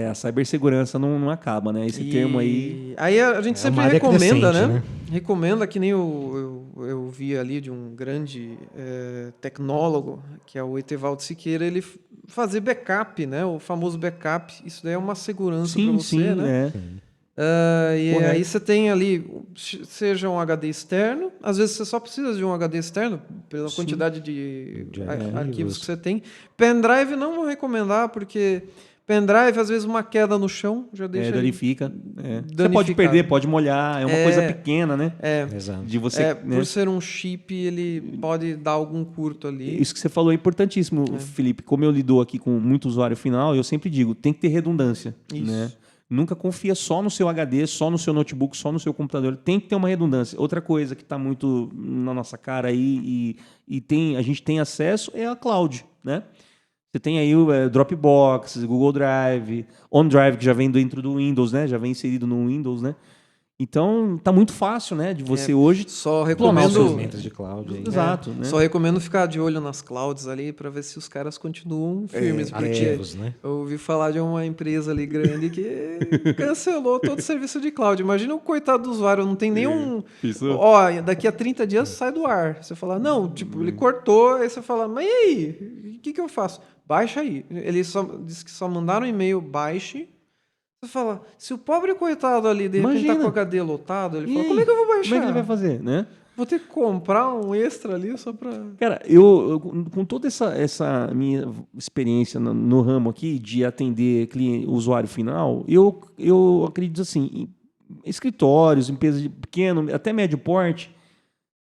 a cibersegurança não acaba, né? Esse termo aí... Aí a gente sempre recomenda, né? Recomenda, que nem eu vi ali de um grande tecnólogo, que é o Etevaldo Siqueira, ele fazer backup, né? O famoso backup. Isso daí é uma segurança para você, né? E aí você tem ali, seja um HD externo, às vezes você só precisa de um HD externo, pela quantidade de arquivos que você tem. Pendrive não vou recomendar, porque Pendrive, às vezes uma queda no chão, já deixa ele Danifica. Você pode danificado. perder, pode molhar, é uma coisa pequena, né? Exato. De você, né? Por ser um chip, ele pode dar algum curto ali. Isso que você falou é importantíssimo, Felipe. Como eu lido aqui com muito usuário final, eu sempre digo, tem que ter redundância. Isso. Né? Nunca confia só no seu HD, só no seu notebook, só no seu computador. Tem que ter uma redundância. Outra coisa que está muito na nossa cara aí a gente tem acesso é a cloud, né? Você tem aí o Dropbox, Google Drive, OneDrive, que já vem dentro do Windows, né? Já vem inserido no Windows, né? Então, tá muito fácil, né? De você hoje Só Clonar os recomendo. ferramentas de cloud aí. Exato, né? Só recomendo ficar de olho nas clouds ali para ver se os caras continuam firmes. Porque Ativos, né? eu ouvi falar de uma empresa ali grande que cancelou todo o serviço de cloud. Imagina o coitado do usuário, não tem nenhum. Ó, daqui a 30 dias sai do ar. Você fala, não, tipo, ele cortou, aí você fala, mas e aí? O que eu faço? Baixa aí. Ele só disse que só mandaram um e-mail, baixe. Você fala, se o pobre coitado ali de repente tá Imagina. com o HD lotado, ele E fala, aí? como é que eu vou baixar? Como é que ele vai fazer, né? Vou ter que comprar um extra ali só pra. Cara, eu com toda essa minha experiência no ramo aqui de atender usuário final, eu acredito assim, em escritórios, empresas de pequeno, até médio porte,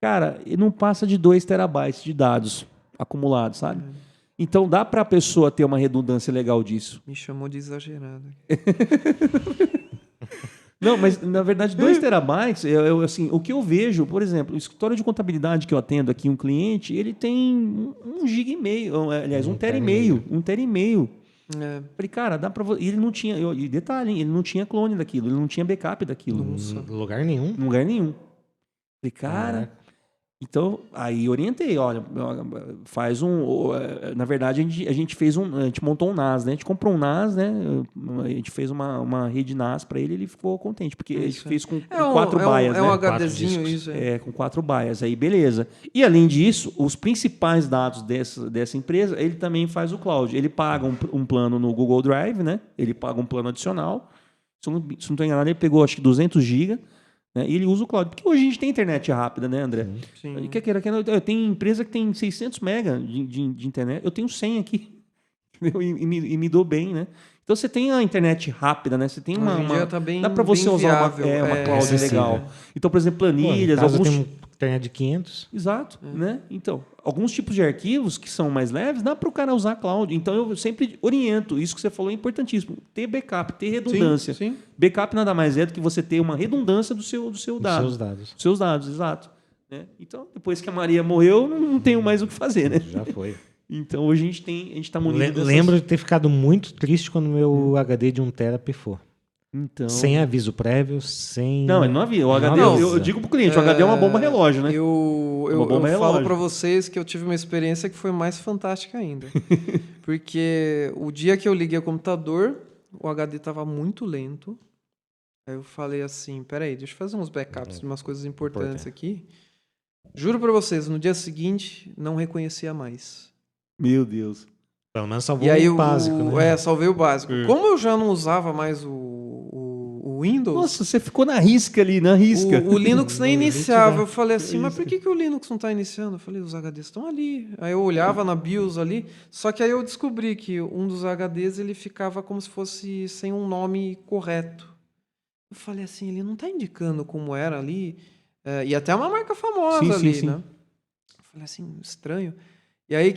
cara, não passa de 2 terabytes de dados acumulados, sabe? Então dá para a pessoa ter uma redundância legal disso. Me chamou de exagerado. Não, mas na verdade 2 terabytes, assim, o que eu vejo, por exemplo, o escritório de contabilidade que eu atendo aqui, um cliente, ele tem 1,5 GB, aliás, 1,5 TB, 1,5 TB. É. Falei, cara, dá pra você. E ele não tinha, e detalhe, hein, ele não tinha clone daquilo, ele não tinha backup daquilo. Em lugar nenhum. Em lugar nenhum. Falei, cara. Então, aí orientei, olha, faz na verdade, a gente montou um NAS, né? A gente comprou um NAS, né? A gente fez uma rede NAS para ele ficou contente, porque a gente fez com 4 baias, é um né? HDzinho, 4 isso. Com 4 baias, aí beleza. E além disso, os principais dados dessa empresa, ele também faz o cloud. Ele paga um plano no Google Drive, né? Ele paga um plano adicional. Se eu não estou enganado, ele pegou acho que 200 GB. Né? E ele usa o cloud. Porque hoje a gente tem internet rápida, né, André? Sim. Eu tenho empresa que tem 600 mega de internet. Eu tenho 100 aqui. E me dou bem, né? Então você tem a internet rápida, né? Você tem Hoje em dia tá bem, dá para você bem usar viável, uma cloud acessível. legal. Então, por exemplo, planilhas, Caso alguns... tem internet de 500. Exato, né? Então, alguns tipos de arquivos que são mais leves, dá para o cara usar cloud. Então, eu sempre oriento, isso que você falou é importantíssimo, ter backup, ter redundância. Sim. Backup nada mais é do que você ter uma redundância do seu dado. Seus dados. Seus dados, exato. Né? Então, depois que a Maria morreu, não tenho mais o que fazer, né? Já foi. Então, hoje a gente está munido dessas... Lembro de ter ficado muito triste quando meu HD de 1 TB pifou. Então... Sem aviso prévio, sem... Não, ele não havia. O HD, Não. eu digo pro cliente, o HD é uma bomba relógio, né? Eu Uma bomba falo relógio. para vocês que eu tive uma experiência que foi mais fantástica ainda. Porque o dia que eu liguei o computador, o HD estava muito lento. Aí eu falei assim, peraí, deixa eu fazer uns backups de umas coisas importantes aqui. Juro para vocês, no dia seguinte, não reconhecia mais. Meu Deus. Pelo menos salvou E aí o básico, né? salvei o básico. Como eu já não usava mais o Windows... Nossa, você ficou na risca ali, na risca. O Linux nem No iniciava. limite, Eu falei assim, mas por que o Linux não está iniciando? Eu falei, os HDs estão ali. Aí eu olhava na BIOS ali, só que aí eu descobri que um dos HDs ele ficava como se fosse sem um nome correto. Eu falei assim, ele não está indicando como era ali. E até uma marca famosa ali, né? Eu falei assim, estranho. E aí,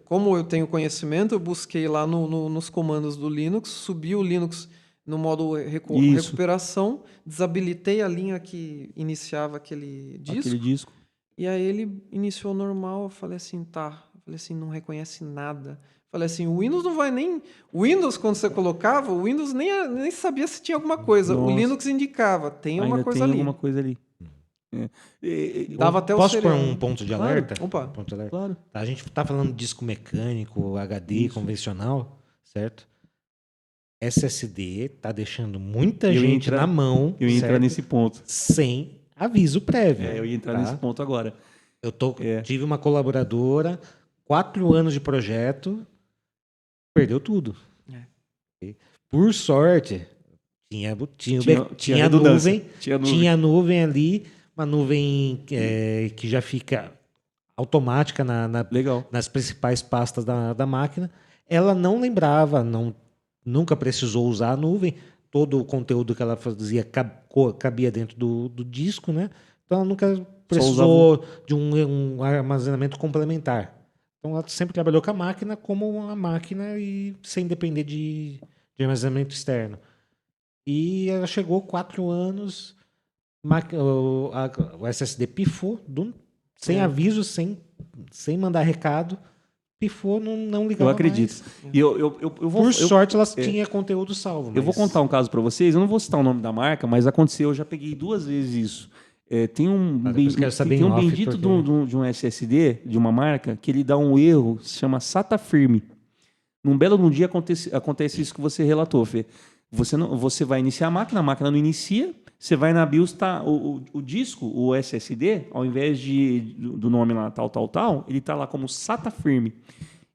como eu tenho conhecimento, eu busquei lá nos comandos do Linux, subi o Linux no modo recuperação, desabilitei a linha que iniciava aquele disco. E aí ele iniciou normal, eu falei assim, tá. Eu falei assim, não reconhece nada. Eu falei assim, o Windows não vai nem... O Windows, quando você colocava, o Windows nem sabia se tinha alguma coisa. Nossa. O Linux indicava, tem alguma coisa ali. Alguma coisa ali. Dava até Posso o pôr serial. um ponto de Claro. alerta? Opa. Ponto de alerta. Claro. Tá, a gente tá falando de disco mecânico, HD convencional, certo? SSD tá deixando muita gente na mão, Eu ia entrar certo? nesse ponto. Sem aviso prévio. Eu ia entrar tá? nesse ponto agora. Tive uma colaboradora, 4 anos de projeto, perdeu tudo. Por sorte, tinha a nuvem, tinha a nuvem ali, uma nuvem que já fica automática Legal. nas principais pastas da máquina. ela não lembrava, nunca precisou usar a nuvem, todo o conteúdo que ela fazia cabia dentro do disco, né? Então ela nunca precisou de um armazenamento complementar. Então ela sempre trabalhou com a máquina como uma máquina e sem depender de armazenamento externo. E ela chegou 4 anos, o SSD pifou, sem aviso, sem mandar recado, pifou, não ligava Eu acredito. mais. E eu vou, Por sorte, ela tinha conteúdo salvo. Eu vou contar um caso para vocês. Eu não vou citar o nome da marca, mas aconteceu. Eu já peguei 2 vezes isso. Tem um bendito de um SSD de uma marca que ele dá um erro, se chama SATA firme. Num belo dia acontece isso que você relatou, Fê. Você vai iniciar a máquina não inicia. Você vai na BIOS, tá, o disco, o SSD, ao invés do nome lá tal, ele está lá como SATA firme.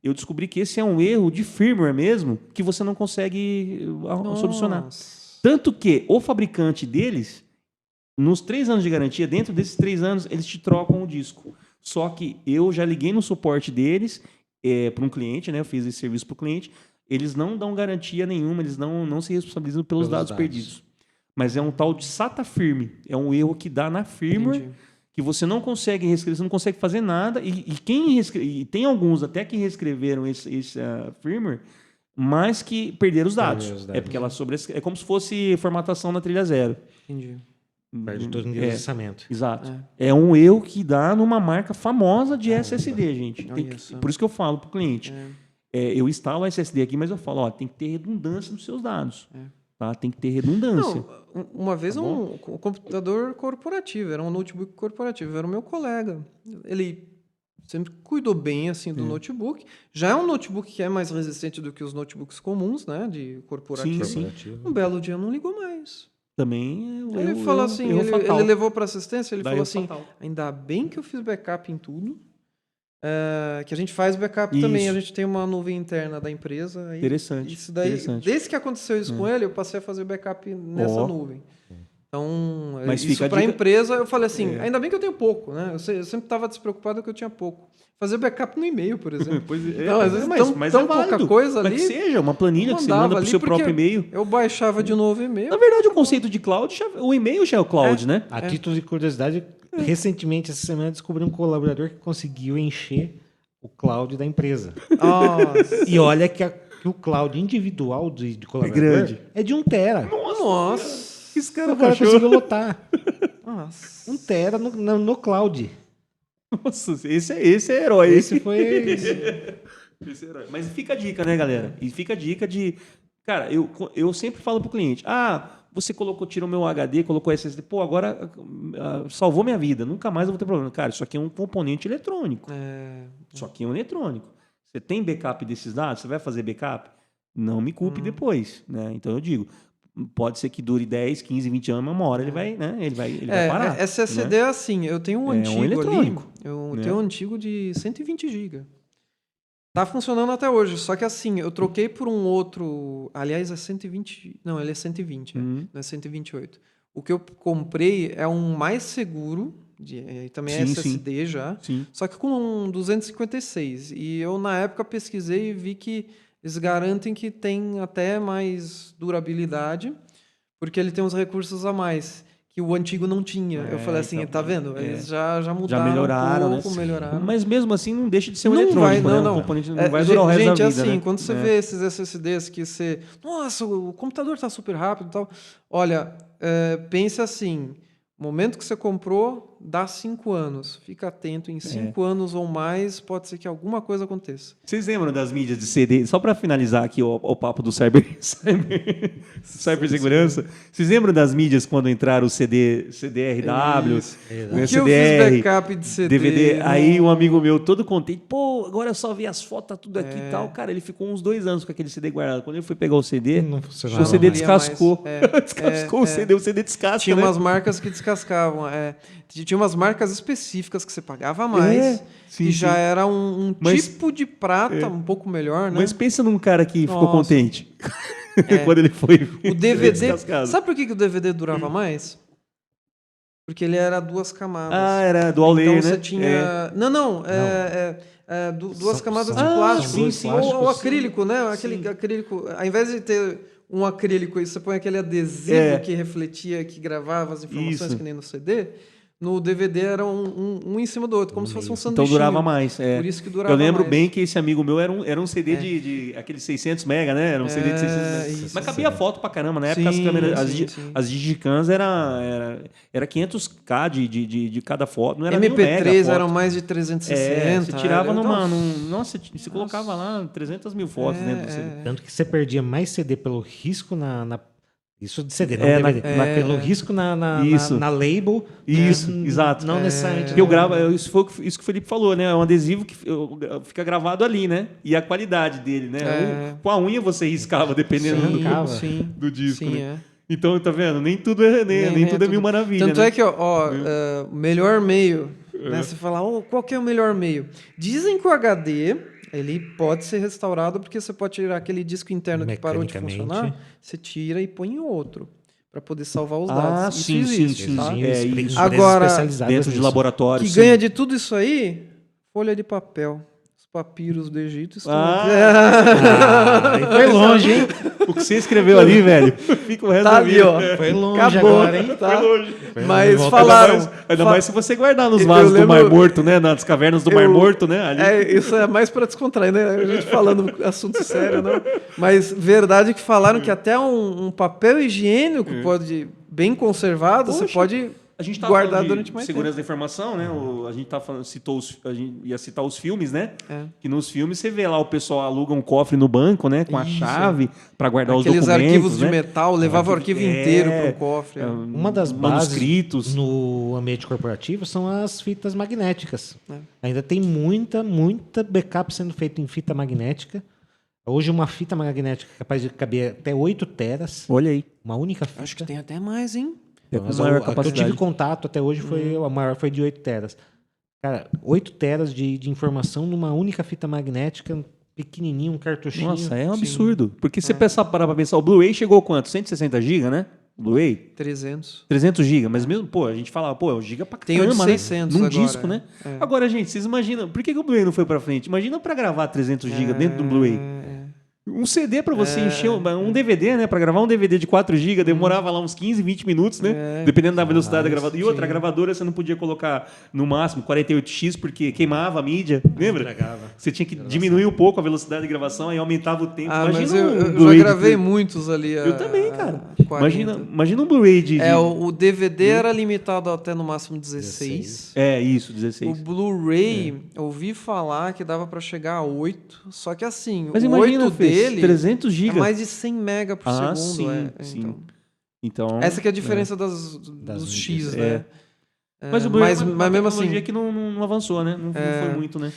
Eu descobri que esse é um erro de firmware mesmo, que você não consegue solucionar. Tanto que o fabricante deles, nos 3 anos de garantia, dentro desses 3 anos, eles te trocam o disco. Só que eu já liguei no suporte deles para um cliente, né? Eu fiz esse serviço para o cliente. Eles não dão garantia nenhuma, eles não se responsabilizam pelos dados perdidos. Mas é um tal de SATA firme. É um erro que dá na firmware. Entendi. Que você não consegue reescrever, você não consegue fazer nada. E tem alguns até que reescreveram esse firmware, mas que perderam os dados. É porque ela é como se fosse formatação na trilha 0. Entendi. Perde todo o endereçamento. Exato. É um erro que dá numa marca famosa de SSD, gente. Por isso que eu falo para o cliente. Eu instalo o SSD aqui, mas eu falo, tem que ter redundância nos seus dados. Tá? Tem que ter redundância. Não, uma vez um computador corporativo, era um notebook corporativo, era o meu colega. Ele sempre cuidou bem assim do notebook. Já é um notebook que é mais resistente do que os notebooks comuns, né, de corporativo. Sim. Um belo dia não ligou mais. Também ele falou assim, ele levou para assistência, ele falou assim, ainda bem que eu fiz backup em tudo. Que a gente faz backup também, a gente tem uma nuvem interna da empresa. Interessante. Isso daí, desde que aconteceu isso com ele, eu passei a fazer backup nessa nuvem. Então, mas isso para a empresa, eu falei assim, ainda bem que eu tenho pouco, né? Eu sempre estava despreocupado que eu tinha pouco. Fazer backup no e-mail, por exemplo. Então, às vezes tão pouca coisa ali. Mas que seja, uma planilha que você manda para o seu próprio e-mail. Eu baixava de novo o e-mail. Na verdade, o conceito de cloud, o e-mail já é o cloud, né? A título de curiosidade, recentemente, essa semana, descobri um colaborador que conseguiu encher o cloud da empresa. E olha que o cloud individual de colaborador é de 1 tera. Nossa! Esse cara conseguiu lotar. Nossa. 1 tera no cloud. Nossa, esse é herói. Esse foi... esse é herói. Mas fica a dica, né, galera? E fica a dica de... Cara, eu sempre falo pro cliente, você tirou meu HD, colocou SSD, agora salvou minha vida, nunca mais eu vou ter problema. Cara, isso aqui é um componente eletrônico. Isso aqui é um eletrônico. Você tem backup desses dados? Você vai fazer backup? Não me culpe depois, né? Então eu digo, pode ser que dure 10, 15, 20 anos, mas uma hora ele vai, né? Ele vai parar. SSD é assim, eu tenho um antigo eletrônico, ali, eu tenho um antigo de 120 GB. Tá funcionando até hoje, só que assim, eu troquei por um outro, aliás é 120, não, ele é 120, não é 128. O que eu comprei é um mais seguro, também é SSD já, só que com 256. E eu na época pesquisei e vi que eles garantem que tem até mais durabilidade, porque ele tem uns recursos a mais que o antigo não tinha. Eu falei assim, tá vendo? Eles já mudaram, já melhoraram, um pouco, melhoraram. Mas mesmo assim não deixa de ser um eletrônico, né? Não. Um componente não vai durar o resto da vida, assim, né? quando você vê esses SSDs que você... Nossa, o computador tá super rápido e tal. Olha, pense assim, no momento que você comprou, dá 5 anos. Fica atento, em 5 anos ou mais, pode ser que alguma coisa aconteça. Vocês lembram das mídias de CD? Só para finalizar aqui o papo do cibersegurança. Vocês lembram das mídias quando entraram o CDRW, o que eu fiz backup de CD, DVD? Aí um amigo meu, todo contente, agora eu só vi as fotos, tá tudo aqui e tal. Cara, ele ficou uns 2 anos com aquele CD guardado. Quando ele foi pegar o CD, o CD descascou. Descascou o CD descasca, tinha umas marcas que descascavam. Tinha umas marcas específicas que você pagava mais, que já era um tipo de prata um pouco melhor, né? Mas pensa num cara que ficou contente quando ele foi o DVD. Sabe por que o DVD durava mais? Porque ele era 2 camadas. Ah, era dual Então layer, você né? tinha... Não. Duas São- camadas são- de plástico. são dois Ou plásticos. acrílico, né? Aquele acrílico. Ao invés de ter um acrílico e você põe aquele adesivo É. que refletia, que gravava as informações, Isso. que nem no CD, no DVD era um em cima do outro, como se fosse um sanduíche. Então durava mais. É. Por isso que durava Eu lembro mais. bem que esse amigo meu era um CD de aqueles 600 mega, né? Era um CD de 600 mega. isso, Mas cabia foto pra caramba. Na época as Sim, câmeras, sim. as Digicams era 500K de cada foto. Não era nem um mega MP3 foto. eram mais de 360. Você tirava era- Nossa, você colocava lá 300 mil fotos dentro do CD. Tanto que você perdia mais CD pelo risco isso de CD, não É, DVD. Pelo é. risco Isso. na label. Isso, né, exato. Não necessariamente. Porque eu gravo, isso foi isso que o Felipe falou, né? É um adesivo que fica gravado ali, né? E a qualidade dele, né? Com a unha você riscava, dependendo do disco. Sim, né? Então, tá vendo? Nem tudo é, nem tudo é mil maravilha. Tanto né? é que, o melhor meio, né? Você fala, qual que é o melhor meio? Dizem que o HD, ele pode ser restaurado porque você pode tirar aquele disco interno que parou de Mecanicamente. funcionar, você tira e põe em outro, para poder salvar os Ah, dados. Isso sim, existe, sim, tá? sim. Empresas Agora, especializadas Dentro de nisso. laboratório. Que sim. ganha de tudo isso aí, folha de papel. Os papiros do Egito estão... Aí foi longe, hein? O que você escreveu ali, velho, fica o resto Tá da ali, vida. ó. Foi longe Acabou, agora, hein? tá? Foi longe. Mas Volta falaram... Ainda mais se você guardar nos Eu vasos do Mar lembro- Morto, né? Nas cavernas do Mar Morto, né? Ali. Isso é mais para descontrair, né? A gente falando assunto sério, não. Mas verdade que falaram que até um papel higiênico pode, bem conservado, você Poxa, pode A gente tá guardar falando durante de mais segurança da informação, né? A gente tá falando, a gente ia citar os filmes, né? É. Que nos filmes você vê lá o pessoal aluga um cofre no banco, né? Com a Isso. chave para guardar Aqueles os documentos, arquivos de né? metal, levava o arquivo inteiro para o cofre. Uma das bases manuscritos. no ambiente corporativo são as fitas magnéticas. É. Ainda tem muita backup sendo feito em fita magnética. Hoje uma fita magnética é capaz de caber até 8 teras, Olha aí. uma única fita. Acho que tem até mais, hein? É com Mas maior a que eu capacidade. tive contato até hoje foi a maior foi de 8 teras. Cara, 8 teras de informação numa única fita magnética, pequenininho, um cartuchinho. Nossa, é um absurdo. Porque você parar pra pensar, o Blu-ray chegou quanto? 160 GB, né? O Blu-ray? 300. 300 GB, mas mesmo, pô, a gente falava, pô, é um giga pra Tem o de caramba, né? 600 Num agora, disco, né? é. Agora, gente, vocês imaginam, por que o Blu-ray não foi pra frente? Imagina pra gravar 300 GB dentro do Blu-ray. Um CD pra você encher, um DVD, né? Pra gravar um DVD de 4 GB demorava lá uns 15, 20 minutos, né? Dependendo da velocidade da gravadora. E outra, a gravadora você não podia colocar no máximo 48x porque queimava a mídia, lembra? Estragava. Você tinha que diminuir um pouco a velocidade de gravação, aí aumentava o tempo. Ah, mas Imagina eu já Blu-ray de- gravei muitos ali. Eu também, cara. 40. Imagina um Blu-ray de... O DVD era limitado até no máximo 16. É, isso, O 16. Blu-ray, eu ouvi falar que dava pra chegar a 8, só que assim, Mas o imagina, 8 Fê, dele 300 é GB. mais de 100 mega por segundo. sim, sim. Então, Essa que é a diferença dos mídias, X, é. né? Mas o Blu-ray mas é uma mesmo tecnologia assim, que não avançou, né? Não foi muito, né?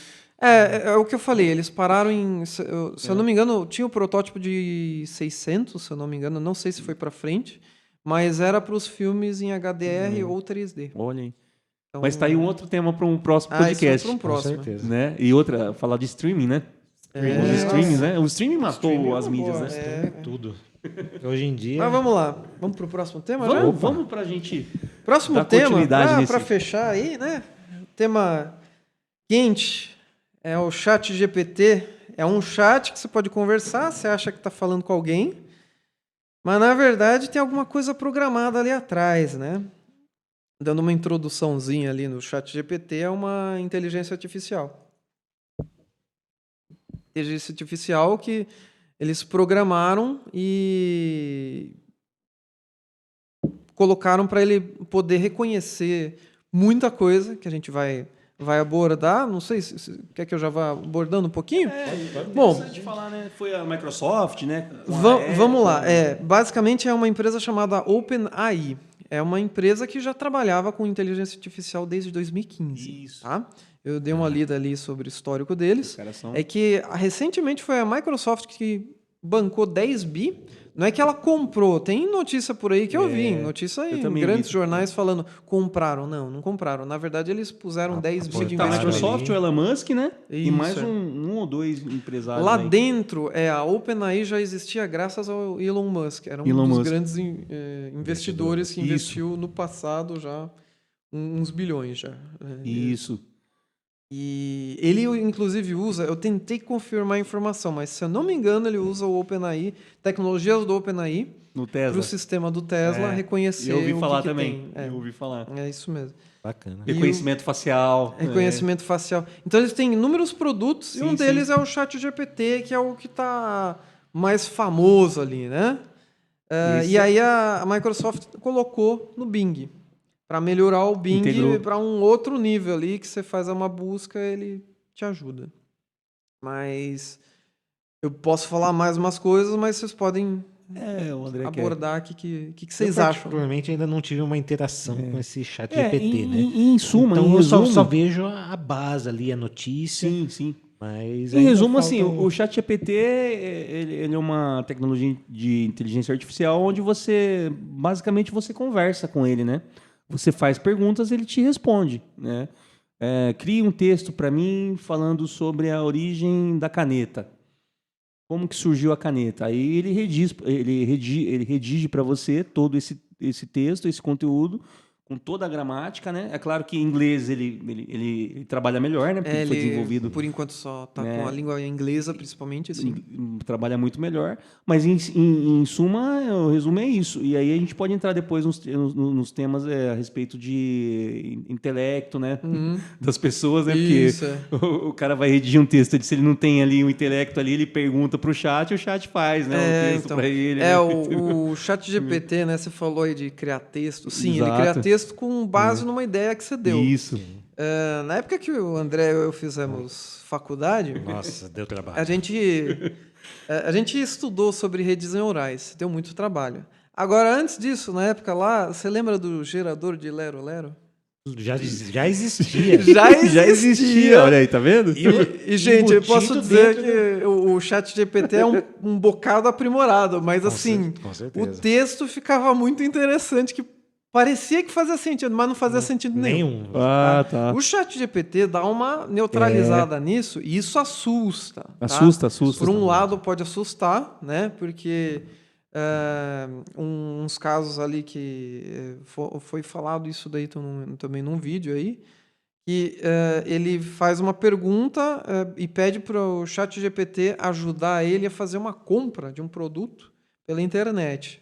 é o que eu falei, eles pararam em, se eu não me engano, tinha o protótipo de 600, se eu não me engano, não sei se foi pra frente, mas era para os filmes em HDR ou 3D. Olha aí. Então, Mas tá aí um outro tema para um próximo isso é podcast. para um próximo. Com certeza. Né? E outra, falar de streaming, né? Os streamings, né? O streaming matou Streaming é as uma mídias, boa, né? Tudo. Hoje em dia. Mas vamos lá, vamos pro próximo tema já? Vamos pra gente... Próximo dar tema, continuidade nesse- para fechar aí, né? Tema quente é o chat GPT. É um chat que você pode conversar, você acha que está falando com alguém, mas na verdade tem alguma coisa programada ali atrás, né? Dando uma introduçãozinha ali no chat GPT, é uma inteligência artificial. Inteligência artificial que eles programaram e colocaram para ele poder reconhecer muita coisa que a gente vai abordar. Não sei se quer que eu já vá abordando um pouquinho. Bom, Interessante falar, né? Foi a Microsoft, né? com a vamos lá. Apple. Basicamente é uma empresa chamada OpenAI. É uma empresa que já trabalhava com inteligência artificial desde 2015. Isso. Tá? Eu dei uma lida ali sobre o histórico deles. Os caras são- É que recentemente foi a Microsoft que bancou 10 bi. Não é que ela comprou. Tem notícia por aí que eu vi. Notícia eu em também grandes vi. jornais falando compraram. Não compraram. Na verdade, eles puseram 10 bi de Tá, a Claro, investimento. Microsoft, o Elon Musk, né? E Isso, mais é. um ou dois empresários Lá aí. dentro, a OpenAI já existia graças ao Elon Musk. Era um Elon dos Musk. grandes investidores que Isso. investiu no passado já uns bilhões já. Isso. E ele, inclusive, usa... Eu tentei confirmar a informação, mas se eu não me engano, ele usa o OpenAI, tecnologias do OpenAI, No para Tesla. o sistema do Tesla reconhecer Eu ouvi o falar que também. tem. Eu ouvi falar. É isso mesmo. Bacana. Reconhecimento facial. Reconhecimento facial. Então, eles têm inúmeros produtos, e um Sim, deles é o ChatGPT, que é o que está mais famoso ali, né? E aí a Microsoft colocou no Bing, para melhorar o Bing Integrou. para um outro nível ali, que você faz uma busca, ele te ajuda. Mas eu posso falar mais umas coisas, mas vocês podem O André quer. abordar aqui. O que Eu, vocês acham? particularmente, ainda não tive uma interação com esse chat É, GPT, né? em suma, Então em eu só resumo... vejo a base ali, a notícia. Sim, sim. Mas Em ainda resumo, falta assim, o ChatGPT ele é uma tecnologia de inteligência artificial onde basicamente você conversa com ele, né? Você faz perguntas, ele te responde, né? Cria um texto para mim falando sobre a origem da caneta. Como que surgiu a caneta? Aí ele redige para você todo esse texto, esse conteúdo, com toda a gramática, né? É claro que em inglês ele trabalha melhor, né? Porque ele foi desenvolvido... por enquanto, só tá com a língua inglesa, principalmente, assim. Trabalha muito melhor. Mas, em suma, o resumo é isso. E aí a gente pode entrar depois nos temas a respeito de intelecto, né? Das pessoas, né? Isso, Porque o cara vai redigir um texto, se ele não tem ali um intelecto ali, ele pergunta para o chat e o chat faz, né? O texto então, para ele. Né? o ChatGPT, né? Você falou aí de criar texto. Sim, ele cria Exato. texto com base numa ideia que você deu. Isso. Na época que o André e eu fizemos faculdade, Nossa, deu trabalho. a gente estudou sobre redes neurais, deu muito trabalho. Agora, antes disso, na época lá, você lembra do gerador de Lero Lero? Já existia. Já existia, olha aí, tá vendo? E, gente, eu posso embutido dizer dentro que o ChatGPT é um bocado aprimorado, mas assim, Com o certeza. texto ficava muito interessante, que parecia que fazia sentido, mas não fazia sentido nenhum. Ah, tá. O ChatGPT dá uma neutralizada nisso e isso assusta. Tá? Assusta. Por um lado, pode assustar, né? Porque uns casos ali que foi falado isso daí também num vídeo aí, que ele faz uma pergunta e pede para o ChatGPT ajudar ele a fazer uma compra de um produto pela internet,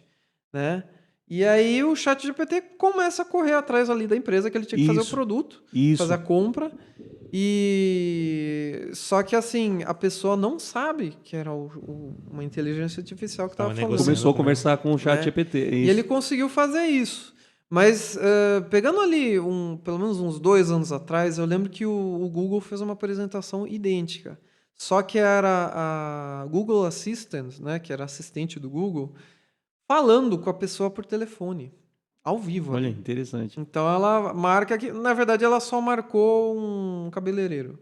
né? E aí o ChatGPT começa a correr atrás ali da empresa que ele tinha que fazer o produto, fazer a compra. Só que assim, a pessoa não sabe que era uma inteligência artificial que estava falando. Começou a conversar com o ChatGPT. E ele conseguiu fazer isso. Mas pegando ali pelo menos uns 2 anos atrás, eu lembro que o Google fez uma apresentação idêntica. Só que era a Google Assistant, né, que era assistente do Google, falando com a pessoa por telefone, ao vivo. Olha, interessante. Então ela marca que, na verdade, ela só marcou um cabeleireiro.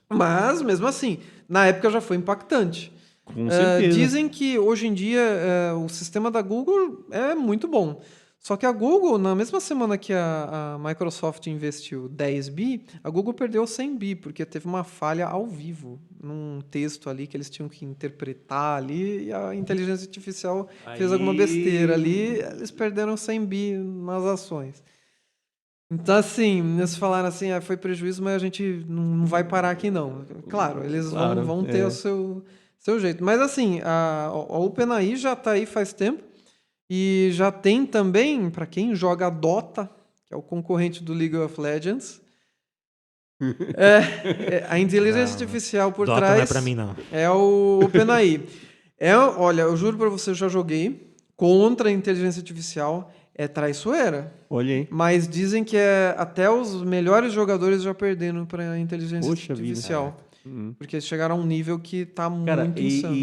Mas, mesmo assim, na época já foi impactante. Com certeza. Dizem que hoje em dia o sistema da Google é muito bom. Só que a Google, na mesma semana que a Microsoft investiu 10 bi, a Google perdeu 100 bi, porque teve uma falha ao vivo, num texto ali que eles tinham que interpretar ali, e a inteligência artificial fez alguma besteira ali, eles perderam 100 bi nas ações. Então, assim, eles falaram assim, foi prejuízo, mas a gente não vai parar aqui, não. Claro, eles vão ter o seu jeito. Mas, assim, a OpenAI já está aí faz tempo, e já tem também, para quem joga Dota, que é o concorrente do League of Legends, a inteligência artificial por Dota trás não é pra mim, não. é o OpenAI. Olha, eu juro para você, eu já joguei contra a inteligência artificial, é traiçoeira. Olha aí. Mas dizem que até os melhores jogadores já perderam para a inteligência artificial. Porque eles chegaram a um nível que tá muito insano.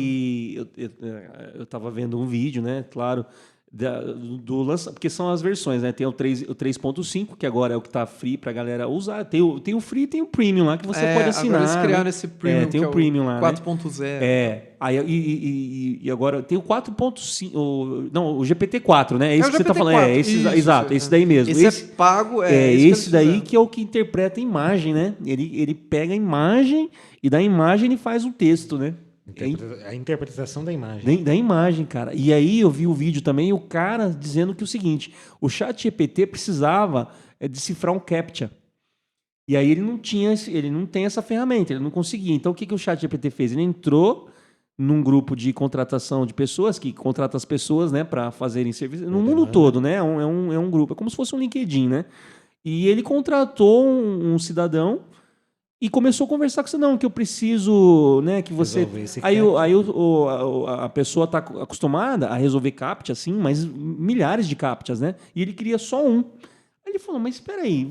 Eu tava vendo um vídeo, né? Claro, do lançamento, porque são as versões, né? Tem o 3.5, que agora é o que tá free pra galera usar. Tem o free e tem o premium lá que você pode assinar. Agora eles criaram né? esse premium, tem que o premium lá, 4.0. Aí, e agora tem o 4.5. Não, o GPT-4, né? É isso o que você tá falando. Exato, esse daí mesmo. Esse é pago, esse daí que é o que interpreta a imagem, né? Ele pega a imagem e da imagem ele faz o texto, né? A interpretação da imagem. Da imagem, cara. E aí eu vi o vídeo também, o cara dizendo que o seguinte, o ChatGPT precisava decifrar um CAPTCHA. E aí ele não tem essa ferramenta, ele não conseguia. Então o que o ChatGPT fez? Ele entrou num grupo de contratação de pessoas, que contrata as pessoas, né, para fazerem serviço, no mundo todo, né? É um grupo, é como se fosse um LinkedIn, né? E ele contratou um cidadão e começou a conversar com você, não, que eu preciso, né, que você... Aí a pessoa está acostumada a resolver CAPTCHA, assim, mas milhares de CAPTCHAs, né? E ele queria só um. Aí ele falou, mas espera aí,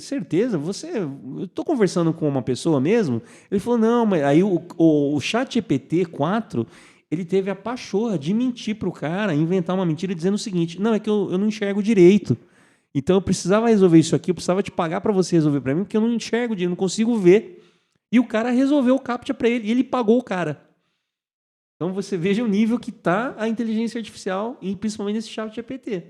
certeza, eu estou conversando com uma pessoa mesmo? Ele falou, não, mas aí o ChatGPT 4, ele teve a pachorra de mentir para o cara, inventar uma mentira dizendo o seguinte, não, é que eu não enxergo direito. Então eu precisava resolver isso aqui, eu precisava te pagar para você resolver para mim, porque eu não enxergo, eu não consigo ver. E o cara resolveu o CAPTCHA para ele, e ele pagou o cara. Então você veja o nível que está a inteligência artificial, e principalmente nesse ChatGPT.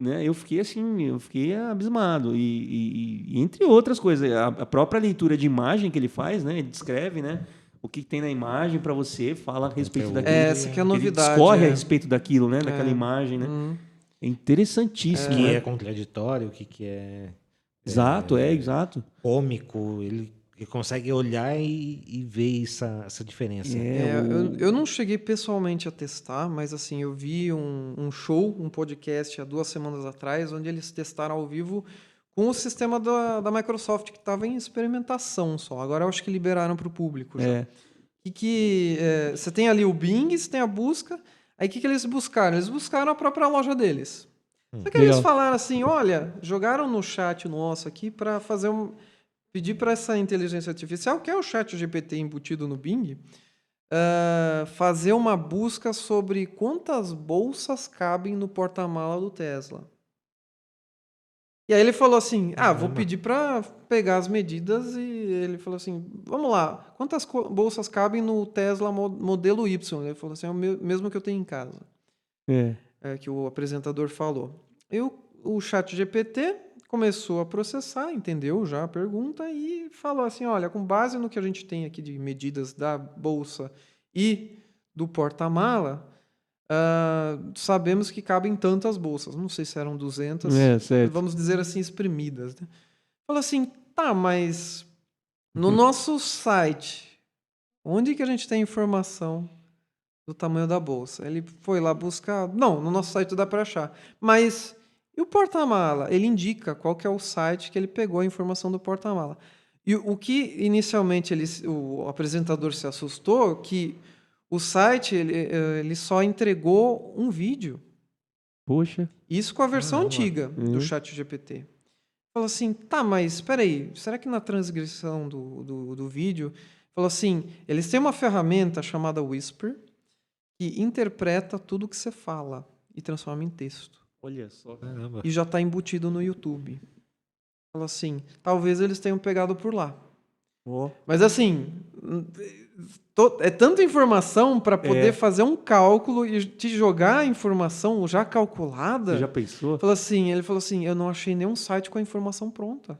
Né? Eu fiquei abismado. E entre outras coisas, a própria leitura de imagem que ele faz, né? Ele descreve, né, o que tem na imagem para você, fala a respeito daquilo. Essa que é a novidade. Ele discorre a respeito daquilo, né? Daquela imagem, né? É interessantíssimo. O que né? é contraditório, o que é... Exato, exato. Cômico, ele consegue olhar e ver essa diferença. Eu não cheguei pessoalmente a testar, mas assim, eu vi um show, um podcast há 2 semanas atrás, onde eles testaram ao vivo com o sistema da Microsoft, que estava em experimentação só. Agora eu acho que liberaram para o público já. Você tem ali o Bing, você tem a busca. Aí o que eles buscaram? Eles buscaram a própria loja deles. Só que eles falaram assim, olha, jogaram no chat nosso aqui para pedir para essa inteligência artificial, que é o ChatGPT embutido no Bing, fazer uma busca sobre quantas bolsas cabem no porta-mala do Tesla. E aí ele falou assim, vou pedir para pegar as medidas, e ele falou assim, vamos lá, quantas bolsas cabem no Tesla modelo Y? Ele falou assim, é o mesmo que eu tenho em casa. Que o apresentador falou. E o ChatGPT começou a processar, entendeu já a pergunta e falou assim, olha, com base no que a gente tem aqui de medidas da bolsa e do porta-mala, sabemos que cabem tantas bolsas. Não sei se eram 200, vamos dizer assim, exprimidas. Né? Falou assim, tá, mas no nosso site, onde que a gente tem informação do tamanho da bolsa? Ele foi lá buscar... Não, no nosso site dá para achar. Mas e o porta-mala? Ele indica qual que é o site que ele pegou a informação do porta-mala. E o que inicialmente o apresentador se assustou, que o site ele só entregou um vídeo. Poxa. Isso com a versão antiga do ChatGPT. Falou assim, tá, mas espera aí, será que na transcrição do vídeo... Falou assim, eles têm uma ferramenta chamada Whisper, que interpreta tudo que você fala e transforma em texto. Olha só. Caramba. E já está embutido no YouTube. Falou assim, talvez eles tenham pegado por lá. Mas assim, é tanta informação para poder fazer um cálculo e te jogar a informação já calculada. Você já pensou? Ele falou assim, eu não achei nenhum site com a informação pronta.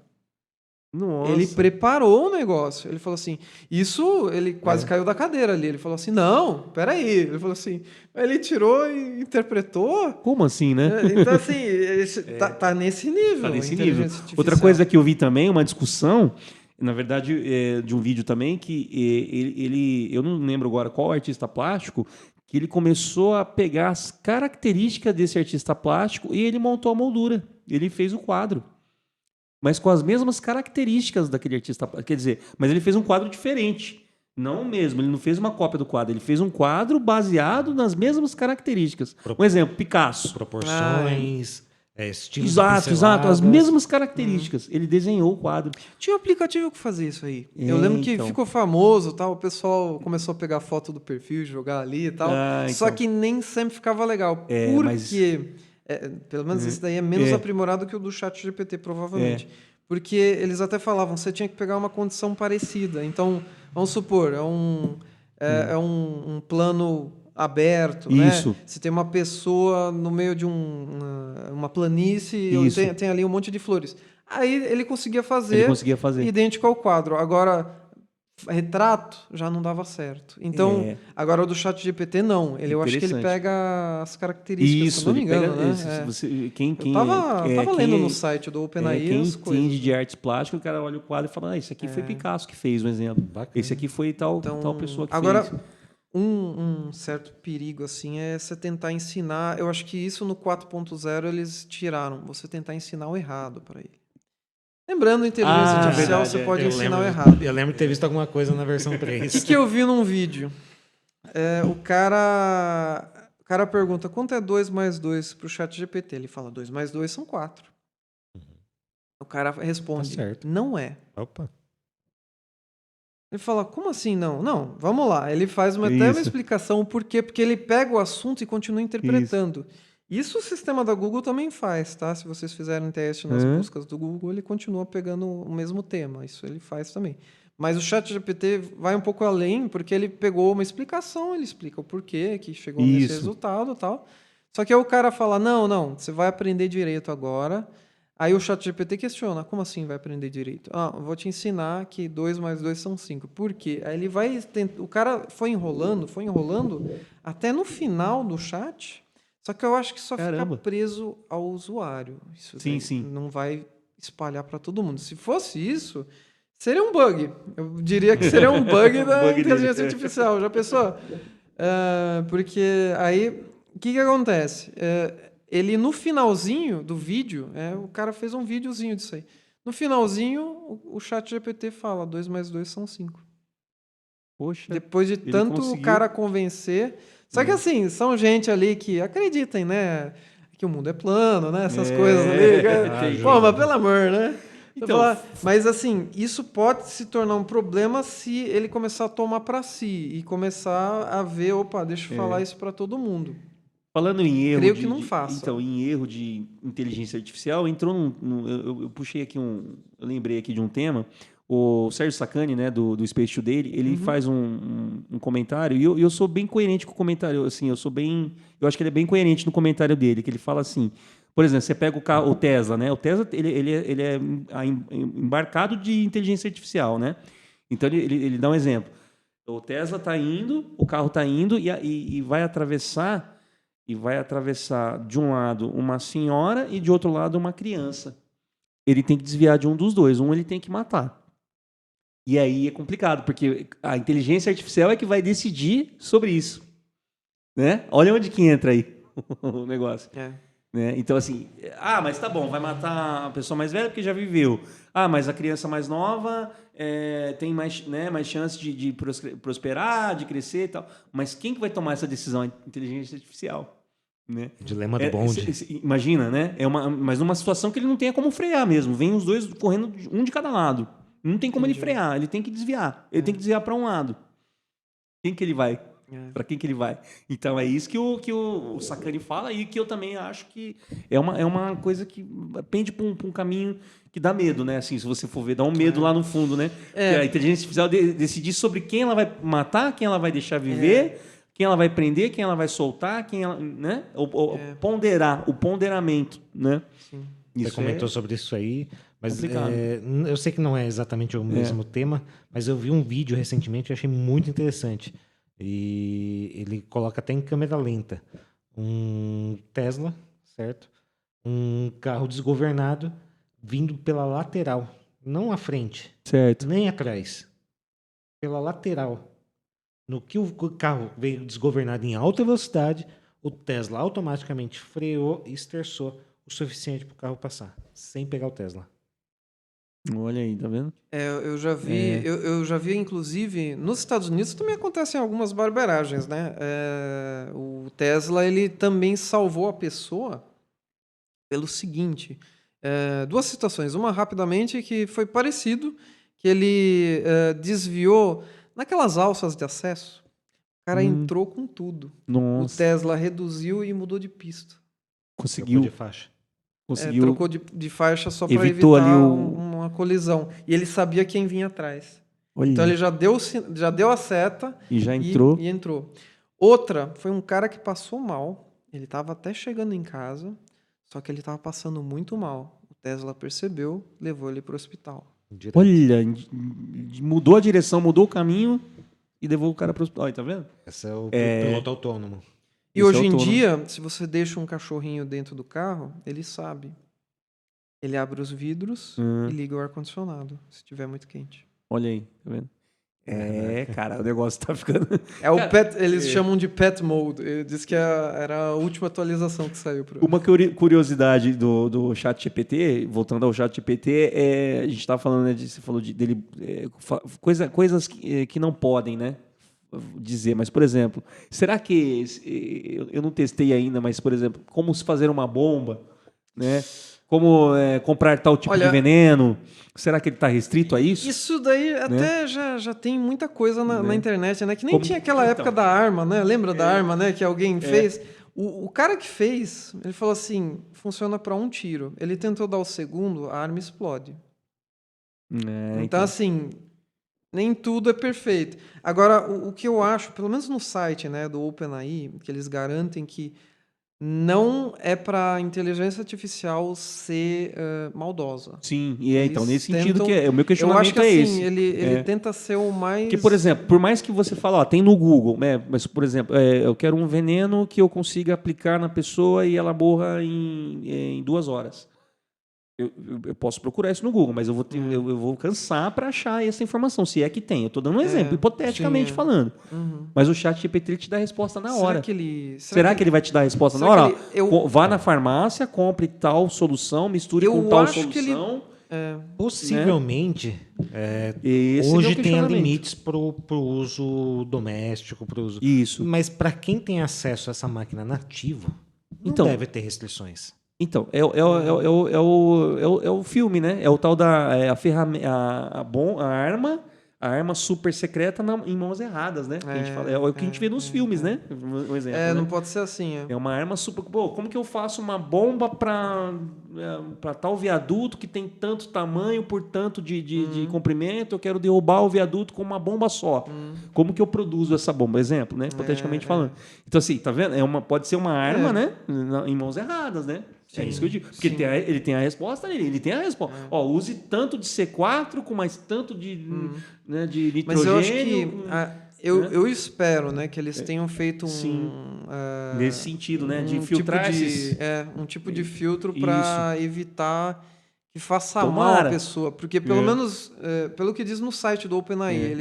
Nossa. Ele preparou o negócio. Ele falou assim, ele quase caiu da cadeira ali. Ele falou assim, não, peraí. Ele falou assim, ele tirou e interpretou. Como assim, né? Então, assim, tá nesse nível. Tá nesse nível. Outra coisa que eu vi também, uma discussão, na verdade, de um vídeo também, que eu não lembro agora qual artista plástico, que ele começou a pegar as características desse artista plástico e ele montou a moldura. Ele fez o quadro. Mas com as mesmas características daquele artista. Quer dizer, mas ele fez um quadro diferente. Não o mesmo, ele não fez uma cópia do quadro. Ele fez um quadro baseado nas mesmas características. Um exemplo, Picasso. Proporções, estilos Exato. As mesmas características. Ele desenhou o quadro. Tinha um aplicativo que fazia isso aí. Eu lembro que ficou famoso, tal, o pessoal começou a pegar foto do perfil, jogar ali e tal. Só que nem sempre ficava legal. Porque... pelo menos esse daí é menos aprimorado que o do ChatGPT, provavelmente. Porque eles até falavam, você tinha que pegar uma condição parecida. Então, vamos supor, é um plano aberto, Isso. né? Se tem uma pessoa no meio de uma planície, tem ali um monte de flores. Aí ele conseguia fazer idêntico ao quadro. Agora, retrato já não dava certo. Então, É. agora o do ChatGPT não. Eu acho que ele Interessante. pega as características, se eu Isso, não me ele engano, pega. né? Eu tava lendo no site do OpenAI quem as coisas. entende de artes plásticas, o cara olha o quadro e fala: esse aqui foi Picasso que fez, um exemplo. Bacana. Esse aqui foi tal Então, pessoa que agora, fez. um certo perigo assim é você tentar ensinar. Eu acho que isso no 4.0 eles tiraram. Você tentar ensinar o errado para ele. Lembrando, inteligência Ah, artificial, verdade, você pode Eu ensinar o lembro, errado. eu lembro de ter visto alguma coisa na versão O 3. que eu vi num vídeo? O cara pergunta quanto é 2 mais 2 para o chat GPT. Ele fala 2 mais 2 são 4. O cara responde, Tá certo. não é. Opa. Ele fala, como assim não? Não, vamos lá. Ele faz até uma Isso. explicação o porquê, porque ele pega o assunto e continua interpretando. Isso o sistema da Google também faz, tá? Se vocês fizerem teste nas buscas do Google, ele continua pegando o mesmo tema. Isso ele faz também. Mas o ChatGPT vai um pouco além, porque ele pegou uma explicação, ele explica o porquê que chegou nesse Isso. resultado e tal. Só que aí o cara fala, não, você vai aprender direito agora. Aí o ChatGPT questiona, como assim vai aprender direito? Eu vou te ensinar que 2 mais 2 são 5. Por quê? Aí ele vai... O cara foi enrolando, até no final do chat, só que eu acho que só Caramba. fica preso ao usuário. Isso Sim, daí sim. não vai espalhar para todo mundo. Se fosse isso, seria um bug. Eu diria que seria um bug da Bug inteligência dele. artificial. Já pensou? Porque aí, o que acontece? Ele, no finalzinho do vídeo, o cara fez um videozinho disso aí. No finalzinho, o chat GPT fala 2 mais 2 são 5. Poxa. Depois de ele tanto o conseguiu. cara convencer... Só que assim, são gente ali que acreditem, né? Que o mundo é plano, né? Essas coisas ali. tem- Pô, mas pelo amor, né? Então, Mas assim, isso pode se tornar um problema se ele começar a tomar para si e começar a ver, opa, deixa eu falar isso para todo mundo. falando em erro Creio que não faça. Então, em erro de inteligência artificial, entrou eu puxei aqui eu lembrei aqui de um tema. O Sérgio Sacani, né, do Space Today, ele faz um comentário e eu sou bem coerente com o comentário, assim, eu acho que ele é bem coerente no comentário dele, que ele fala assim, por exemplo, você pega o Tesla, né? O Tesla ele é embarcado de inteligência artificial, né? Então ele dá um exemplo. O Tesla está indo, o carro está indo e vai atravessar de um lado uma senhora e de outro lado uma criança. Ele tem que desviar de um dos dois, ele tem que matar. E aí é complicado, porque a inteligência artificial é que vai decidir sobre isso, né? Olha onde que entra aí o negócio. Né? Então, assim, mas tá bom, vai matar a pessoa mais velha porque já viveu. Mas a criança mais nova tem mais, né, mais chance de prosperar, de crescer e tal. Mas quem que vai tomar essa decisão? A inteligência artificial. Né? Dilema do bonde. Imagina, né? Mas numa situação que ele não tenha como frear mesmo. Vem os dois correndo, um de cada lado. Não tem como ele frear, ele tem que desviar. Ele tem que desviar para um lado. Quem que ele vai? Para quem que ele vai? Então é isso que o Sacani fala e que eu também acho que é uma coisa que pende para um caminho que dá medo, né? Assim, se você for ver, dá um medo lá no fundo, né? Que a inteligência artificial decidir sobre quem ela vai matar, quem ela vai deixar viver, quem ela vai prender, quem ela vai soltar, quem ela, né? Ponderar, o ponderamento, né? Sim. Você comentou sobre isso aí, mas complicado. eu sei que não é exatamente o mesmo tema, mas eu vi um vídeo recentemente e achei muito interessante. E ele coloca até em câmera lenta um Tesla, certo? Um carro desgovernado vindo pela lateral, não à frente, Certo. nem atrás, pela lateral. No que o carro veio desgovernado em alta velocidade, o Tesla automaticamente freou e esterçou o suficiente para o carro passar, sem pegar o Tesla. Olha aí, tá vendo? Eu já vi, eu já vi, inclusive, nos Estados Unidos também acontecem algumas barberagens, né? O Tesla, ele também salvou a pessoa pelo seguinte, duas situações. Uma, rapidamente, que foi parecido, que ele desviou naquelas alças de acesso. O cara entrou com tudo. Nossa. O Tesla reduziu e mudou de pista. Conseguiu. Trocou de faixa. Conseguiu. Trocou de faixa só para Evitou evitar ali uma colisão. E ele sabia quem vinha atrás. Olha. Então ele já deu a seta E já entrou. e entrou. Outra foi um cara que passou mal. Ele estava até chegando em casa, só que ele estava passando muito mal. O Tesla percebeu, levou ele para o hospital. Direto. Olha, mudou a direção, mudou o caminho e levou o cara para o hospital. Aí, tá vendo? Esse é o piloto autônomo. E Esse é hoje em autônomo. dia, se você deixa um cachorrinho dentro do carro, ele sabe. Ele abre os vidros e liga o ar-condicionado, se tiver muito quente. Olha aí, tá vendo? Cara, o negócio tá ficando... É o pet, eles chamam de pet mode. Ele disse que era a última atualização que saiu pro. Uma curiosidade do chat GPT, voltando ao chat GPT, a gente estava falando, né, você falou dele, coisas que não podem, né, dizer. Mas, por exemplo, será que, eu não testei ainda, mas, por exemplo, como se fazer uma bomba, né? Como comprar tal tipo de veneno? Será que ele está restrito a isso? Isso daí até já tem muita coisa na internet, né? Que nem Como- tinha aquela época então. da arma, né? Lembra da arma, né? Que alguém fez. O cara que fez, ele falou assim, funciona para um tiro. Ele tentou dar o segundo, a arma explode. Então, assim, nem tudo é perfeito. Agora, o que eu acho, pelo menos no site, né, do OpenAI, que eles garantem que não é para a inteligência artificial ser maldosa. Sim, então, Eles nesse sentido tentam- que o meu Eu questionamento acho que é assim, esse. ele tenta ser o mais... Porque, por exemplo, por mais que você fale, ó, tem no Google, né? Mas, por exemplo, eu quero um veneno que eu consiga aplicar na pessoa e ela morra em 2 horas. Eu posso procurar isso no Google, mas eu vou cansar para achar essa informação, se é que tem. Eu estou dando um exemplo, hipoteticamente sim, falando. Uhum. Mas o chat GPT ele te dá a resposta na Será hora. que ele... Será que ele vai te dar a resposta na será hora? que ele- Vá na farmácia, compre tal solução, misture Eu com tal acho que ele- solução. Possivelmente, Esse é hoje meu tem questionamento. limites para o uso doméstico, pro uso. Isso. Mas para quem tem acesso a essa máquina nativa, não Então, deve ter restrições. Então, é o filme, né? É o tal da ferramenta, a arma super secreta em mãos erradas, né? Que a gente fala, é o que a gente vê nos filmes, né? Um exemplo. Né? não pode ser assim. É uma arma super. Pô, como que eu faço uma bomba para tal viaduto que tem tanto tamanho por tanto de comprimento? Eu quero derrubar o viaduto com uma bomba só. Como que eu produzo essa bomba? Exemplo, né? Hipoteticamente falando. Então, assim, tá vendo? Pode ser uma arma, né? Em mãos erradas, né? É isso que eu digo. Porque ele tem a resposta ali. Ele tem a resposta. Ó, use tanto de C4 com mais tanto de nitrogênio. Mas eu acho que... Eu espero, né, que eles tenham feito nesse sentido, né, de um filtrar um tipo de filtro para evitar que faça mal Tomara. à pessoa, porque pelo menos pelo que diz no site do OpenAI,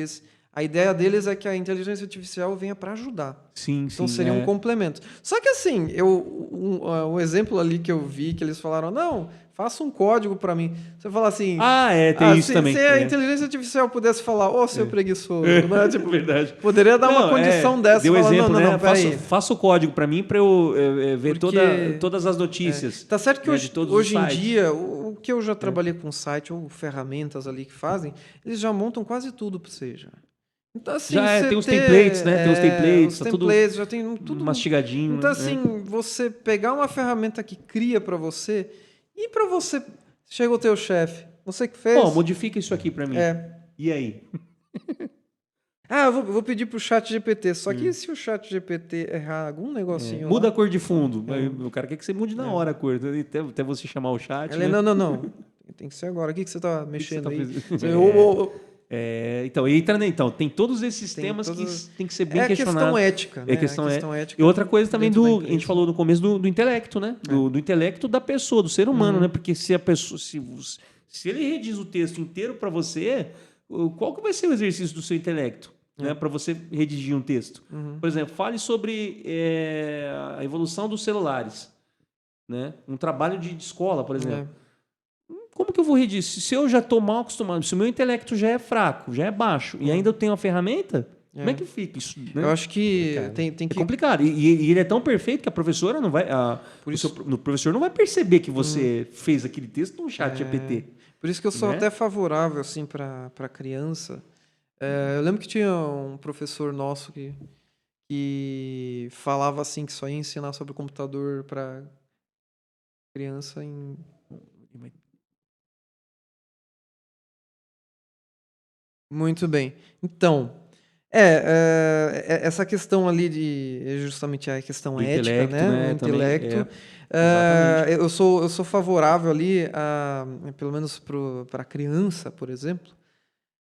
a ideia deles é que a inteligência artificial venha para ajudar. Sim, Então seria um complemento. Só que assim, um exemplo ali que eu vi que eles falaram, não, faça um código para mim. Você fala assim, tem isso também. Se a inteligência artificial pudesse falar, seu preguiçoso, né? Tipo, Verdade. poderia dar uma condição dessa. Deu falar, exemplo, não, né? peraí. Faça o código para mim para eu ver Porque- todas as notícias. Tá certo que né, de todos hoje os em sites. dia, o que eu já trabalhei com site ou ferramentas ali que fazem, eles já montam quase tudo para você já. Então, assim, Já você tem os templates, né? Tem os templates, os tá tudo templates, já tem tudo mastigadinho. Então, né? assim, você pegar uma ferramenta que cria para você e para você chega o teu chefe, você que fez. Pô, modifica isso aqui para mim. E aí? Eu vou pedir pro chat GPT. Só que se o chat GPT errar algum negocinho Muda lá, a cor de fundo. O cara quer que você mude na hora a cor. Até você chamar o chat. ele, né? não. Tem que ser agora. O que você tá mexendo tá aí? fazendo? Então, tem todos esses Tem temas todos- que tem que ser bem É a questionados. questão ética, né? É questão a questão ética E outra coisa também dentro da a empresa. gente falou no começo do intelecto, né? Do intelecto da pessoa, do ser humano, né? Porque se a pessoa, se ele rediz o texto inteiro para você, qual que vai ser o exercício do seu intelecto, né? Para você redigir um texto? Por exemplo, fale sobre a evolução dos celulares, né? Um trabalho de escola, por exemplo. Como que eu vou redigir? Se eu já estou mal acostumado, se o meu intelecto já é fraco, já é baixo, e ainda eu tenho uma ferramenta, como é que fica isso? Né? Eu acho que tem É que... complicado. E ele é tão perfeito que a professora não vai. O professor não vai perceber que você fez aquele texto no chat GPT. Por isso que eu sou até favorável assim para criança. Eu lembro que tinha um professor nosso que falava assim que só ia ensinar sobre o computador para criança em... Muito bem. Então, Essa questão ali de justamente a questão Do ética, intelecto, né? né, O também, intelecto. exatamente. Eu sou favorável ali, pelo menos para a criança, por exemplo,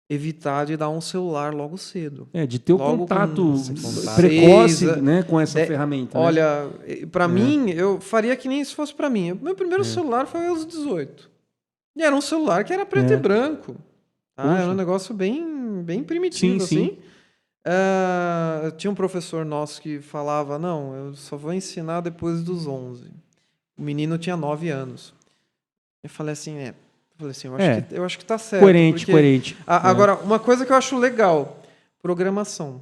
evitar de dar um celular logo cedo. De ter o Logo contato contato. precoce, 6, né, com essa de- ferramenta. Né? Olha, para mim, eu faria que nem se fosse para mim. Meu primeiro celular foi aos 18. E era um celular que era preto e branco. Tá? Era Poxa. um negócio bem primitivo, Sim, assim. Tinha um professor nosso que falava, não, eu só vou ensinar depois dos 11. O menino tinha 9 anos. Eu falei assim, eu acho que tá certo. Coerente. Agora, uma coisa que eu acho legal, programação.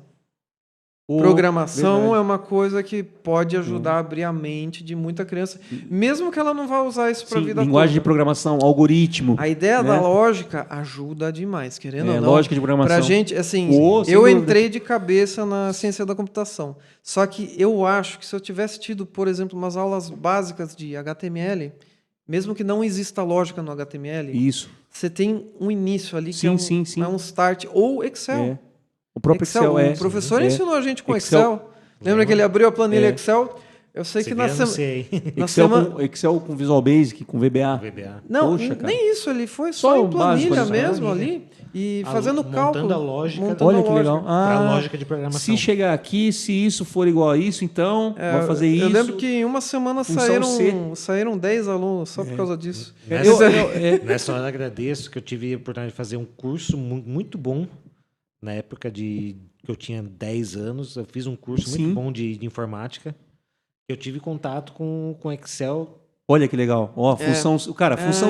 Programação Verdade. é uma coisa que pode ajudar a abrir a mente de muita criança, mesmo que ela não vá usar isso para a Sim, vida linguagem de toda. programação, algoritmo. A ideia né? da lógica ajuda demais, querendo ou não. Lógica de programação. Pra gente, assim, Sem eu dúvida. entrei de cabeça na ciência da computação. Só que eu acho que se eu tivesse tido, por exemplo, umas aulas básicas de HTML, mesmo que não exista lógica no HTML, Isso. você tem um início ali que Sim, sim. é um start, ou Excel. O próprio Excel, O professor ensinou a gente com Excel. Lembra Lembro. que ele abriu a planilha Excel? Eu sei Você que vê, na eu não semana... sei. Excel com Visual Basic, com VBA. VBA. Não, Poxa, cara. nem isso, ele foi Só só o em planilha básico, mesmo planilha. ali e fazendo Montando cálculo. a lógica. montando Olha a que lógica. legal. Pra lógica de programação. Se chegar aqui, se isso for igual a isso, então vai fazer isso. Eu lembro que em uma semana Função saíram 10 alunos só por causa disso. Nessa hora eu agradeço que eu tive a oportunidade de fazer um curso muito bom na época que eu tinha 10 anos. Eu fiz um curso Sim. muito bom de informática. Eu tive contato com Excel. Olha que legal. Ó, função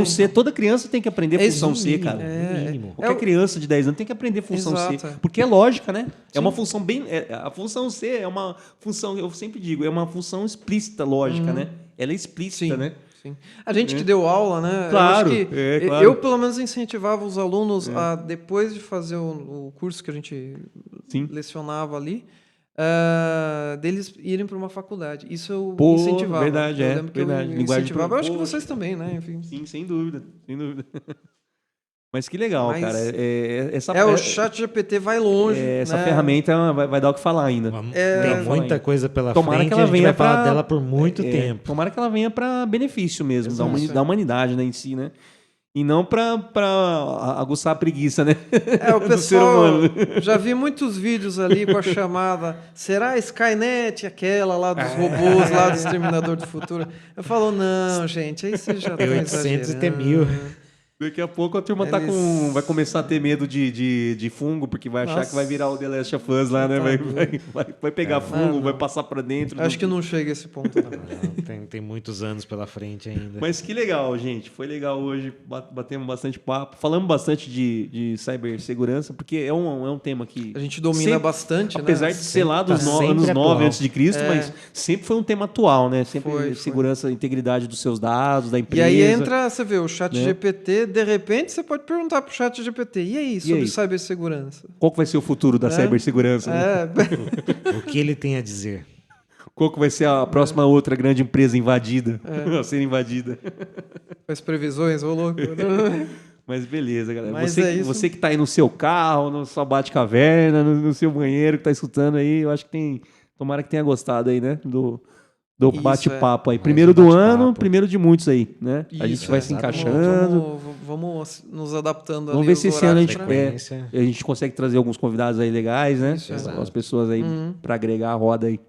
C, toda criança tem que aprender função no C, mínimo, cara. no mínimo. Qualquer criança de 10 anos tem que aprender função Exato. C. Porque é lógica, né? É uma função bem. A função C é uma função, eu sempre digo, é uma função explícita lógica, né? Ela é explícita, Sim. né? Sim. A gente que deu aula, né? Claro, Eu, acho que claro. eu pelo menos incentivava os alunos a, depois de fazer o curso que a gente Sim. lecionava ali, deles irem para uma faculdade. Isso eu Pô, incentivava. verdade, eu lembro que verdade. eu Linguagem de incentivava. Eu acho que Poxa. vocês também, né? Enfim. Sim, sem dúvida. Sem dúvida. Mas que legal, Mas cara. o chat GPT vai longe. Essa né? ferramenta vai dar o que falar ainda. Tem muita coisa pela Tomara frente. que ela A gente venha vai falar pra- dela por muito tempo. Tomara que ela venha para benefício mesmo Exato. da humanidade, né, em si, né? E não para aguçar a preguiça, né? O do ser pessoal humano. já vi muitos vídeos ali com a chamada será a Skynet aquela lá dos robôs lá do Exterminador do Futuro? Eu falo, não, gente, aí você já tá 800 e tem exagerando. 1000. Daqui a pouco a turma Eles- vai começar a ter medo de fungo, porque vai achar Nossa. que vai virar o The Last of Us lá, né? Vai pegar fungo, não. vai passar para dentro. Acho que não chega a esse ponto. Não. Tem muitos anos pela frente ainda. Mas que legal, gente. Foi legal hoje. Batemos bastante papo. Falamos bastante de cibersegurança, porque é um tema que... A gente domina sempre- bastante, Apesar né? de ser lá dos tá sempre anos 9 atual. antes de Cristo, mas sempre foi um tema atual, né? Sempre Foi. segurança, integridade dos seus dados, da E empresa. aí entra, você vê, o chat né? GPT, de repente você pode perguntar pro chat GPT, e aí, sobre aí? cibersegurança? Qual que vai ser o futuro da cibersegurança? Né? É, O que ele tem a dizer? Qual que vai ser a próxima outra grande empresa invadida? A ser invadida. as previsões, ô louco. Mas beleza, galera. Mas Você, é isso. você que tá aí no seu carro, no sua bate-caverna, no seu banheiro, que tá escutando aí, eu acho que tem... Tomara que tenha gostado aí, né? Do Isso, bate-papo aí. Mais Primeiro um do bate-papo. ano, primeiro de muitos aí, né? A gente Isso, vai se exatamente. encaixando. Vamos nos adaptando Vamos ali ver os se esse ano a horários gente, pra- Frequência. a gente consegue trazer alguns convidados aí legais, né? Isso, exato. As pessoas aí pra agregar a roda aí.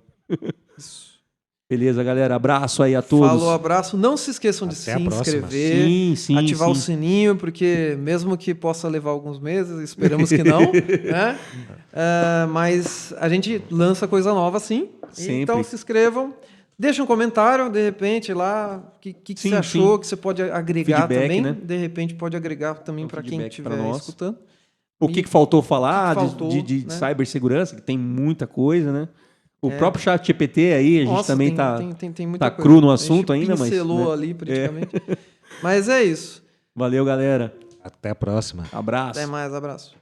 Beleza, galera. Abraço aí a todos. Falou, abraço. Não se esqueçam de Até a se próxima. inscrever, Sim, ativar o sim. sininho, porque mesmo que possa levar alguns meses, esperamos que não, né? Mas a gente lança coisa nova sim. Sempre. Então se inscrevam. Deixa um comentário, de repente, lá, o que Sim, você achou, sim. que você pode agregar Feedback, também. né? De repente pode agregar também para quem feedback pra estiver nós. escutando. O que faltou falar O que faltou, de né? cibersegurança, que tem muita coisa, né? O próprio chat GPT aí, a gente Nossa, também tem muita tá coisa. cru no A gente assunto ainda, mas, pincelou né? ali praticamente. Mas é isso. Valeu, galera. Até a próxima. Abraço. Até mais, abraço.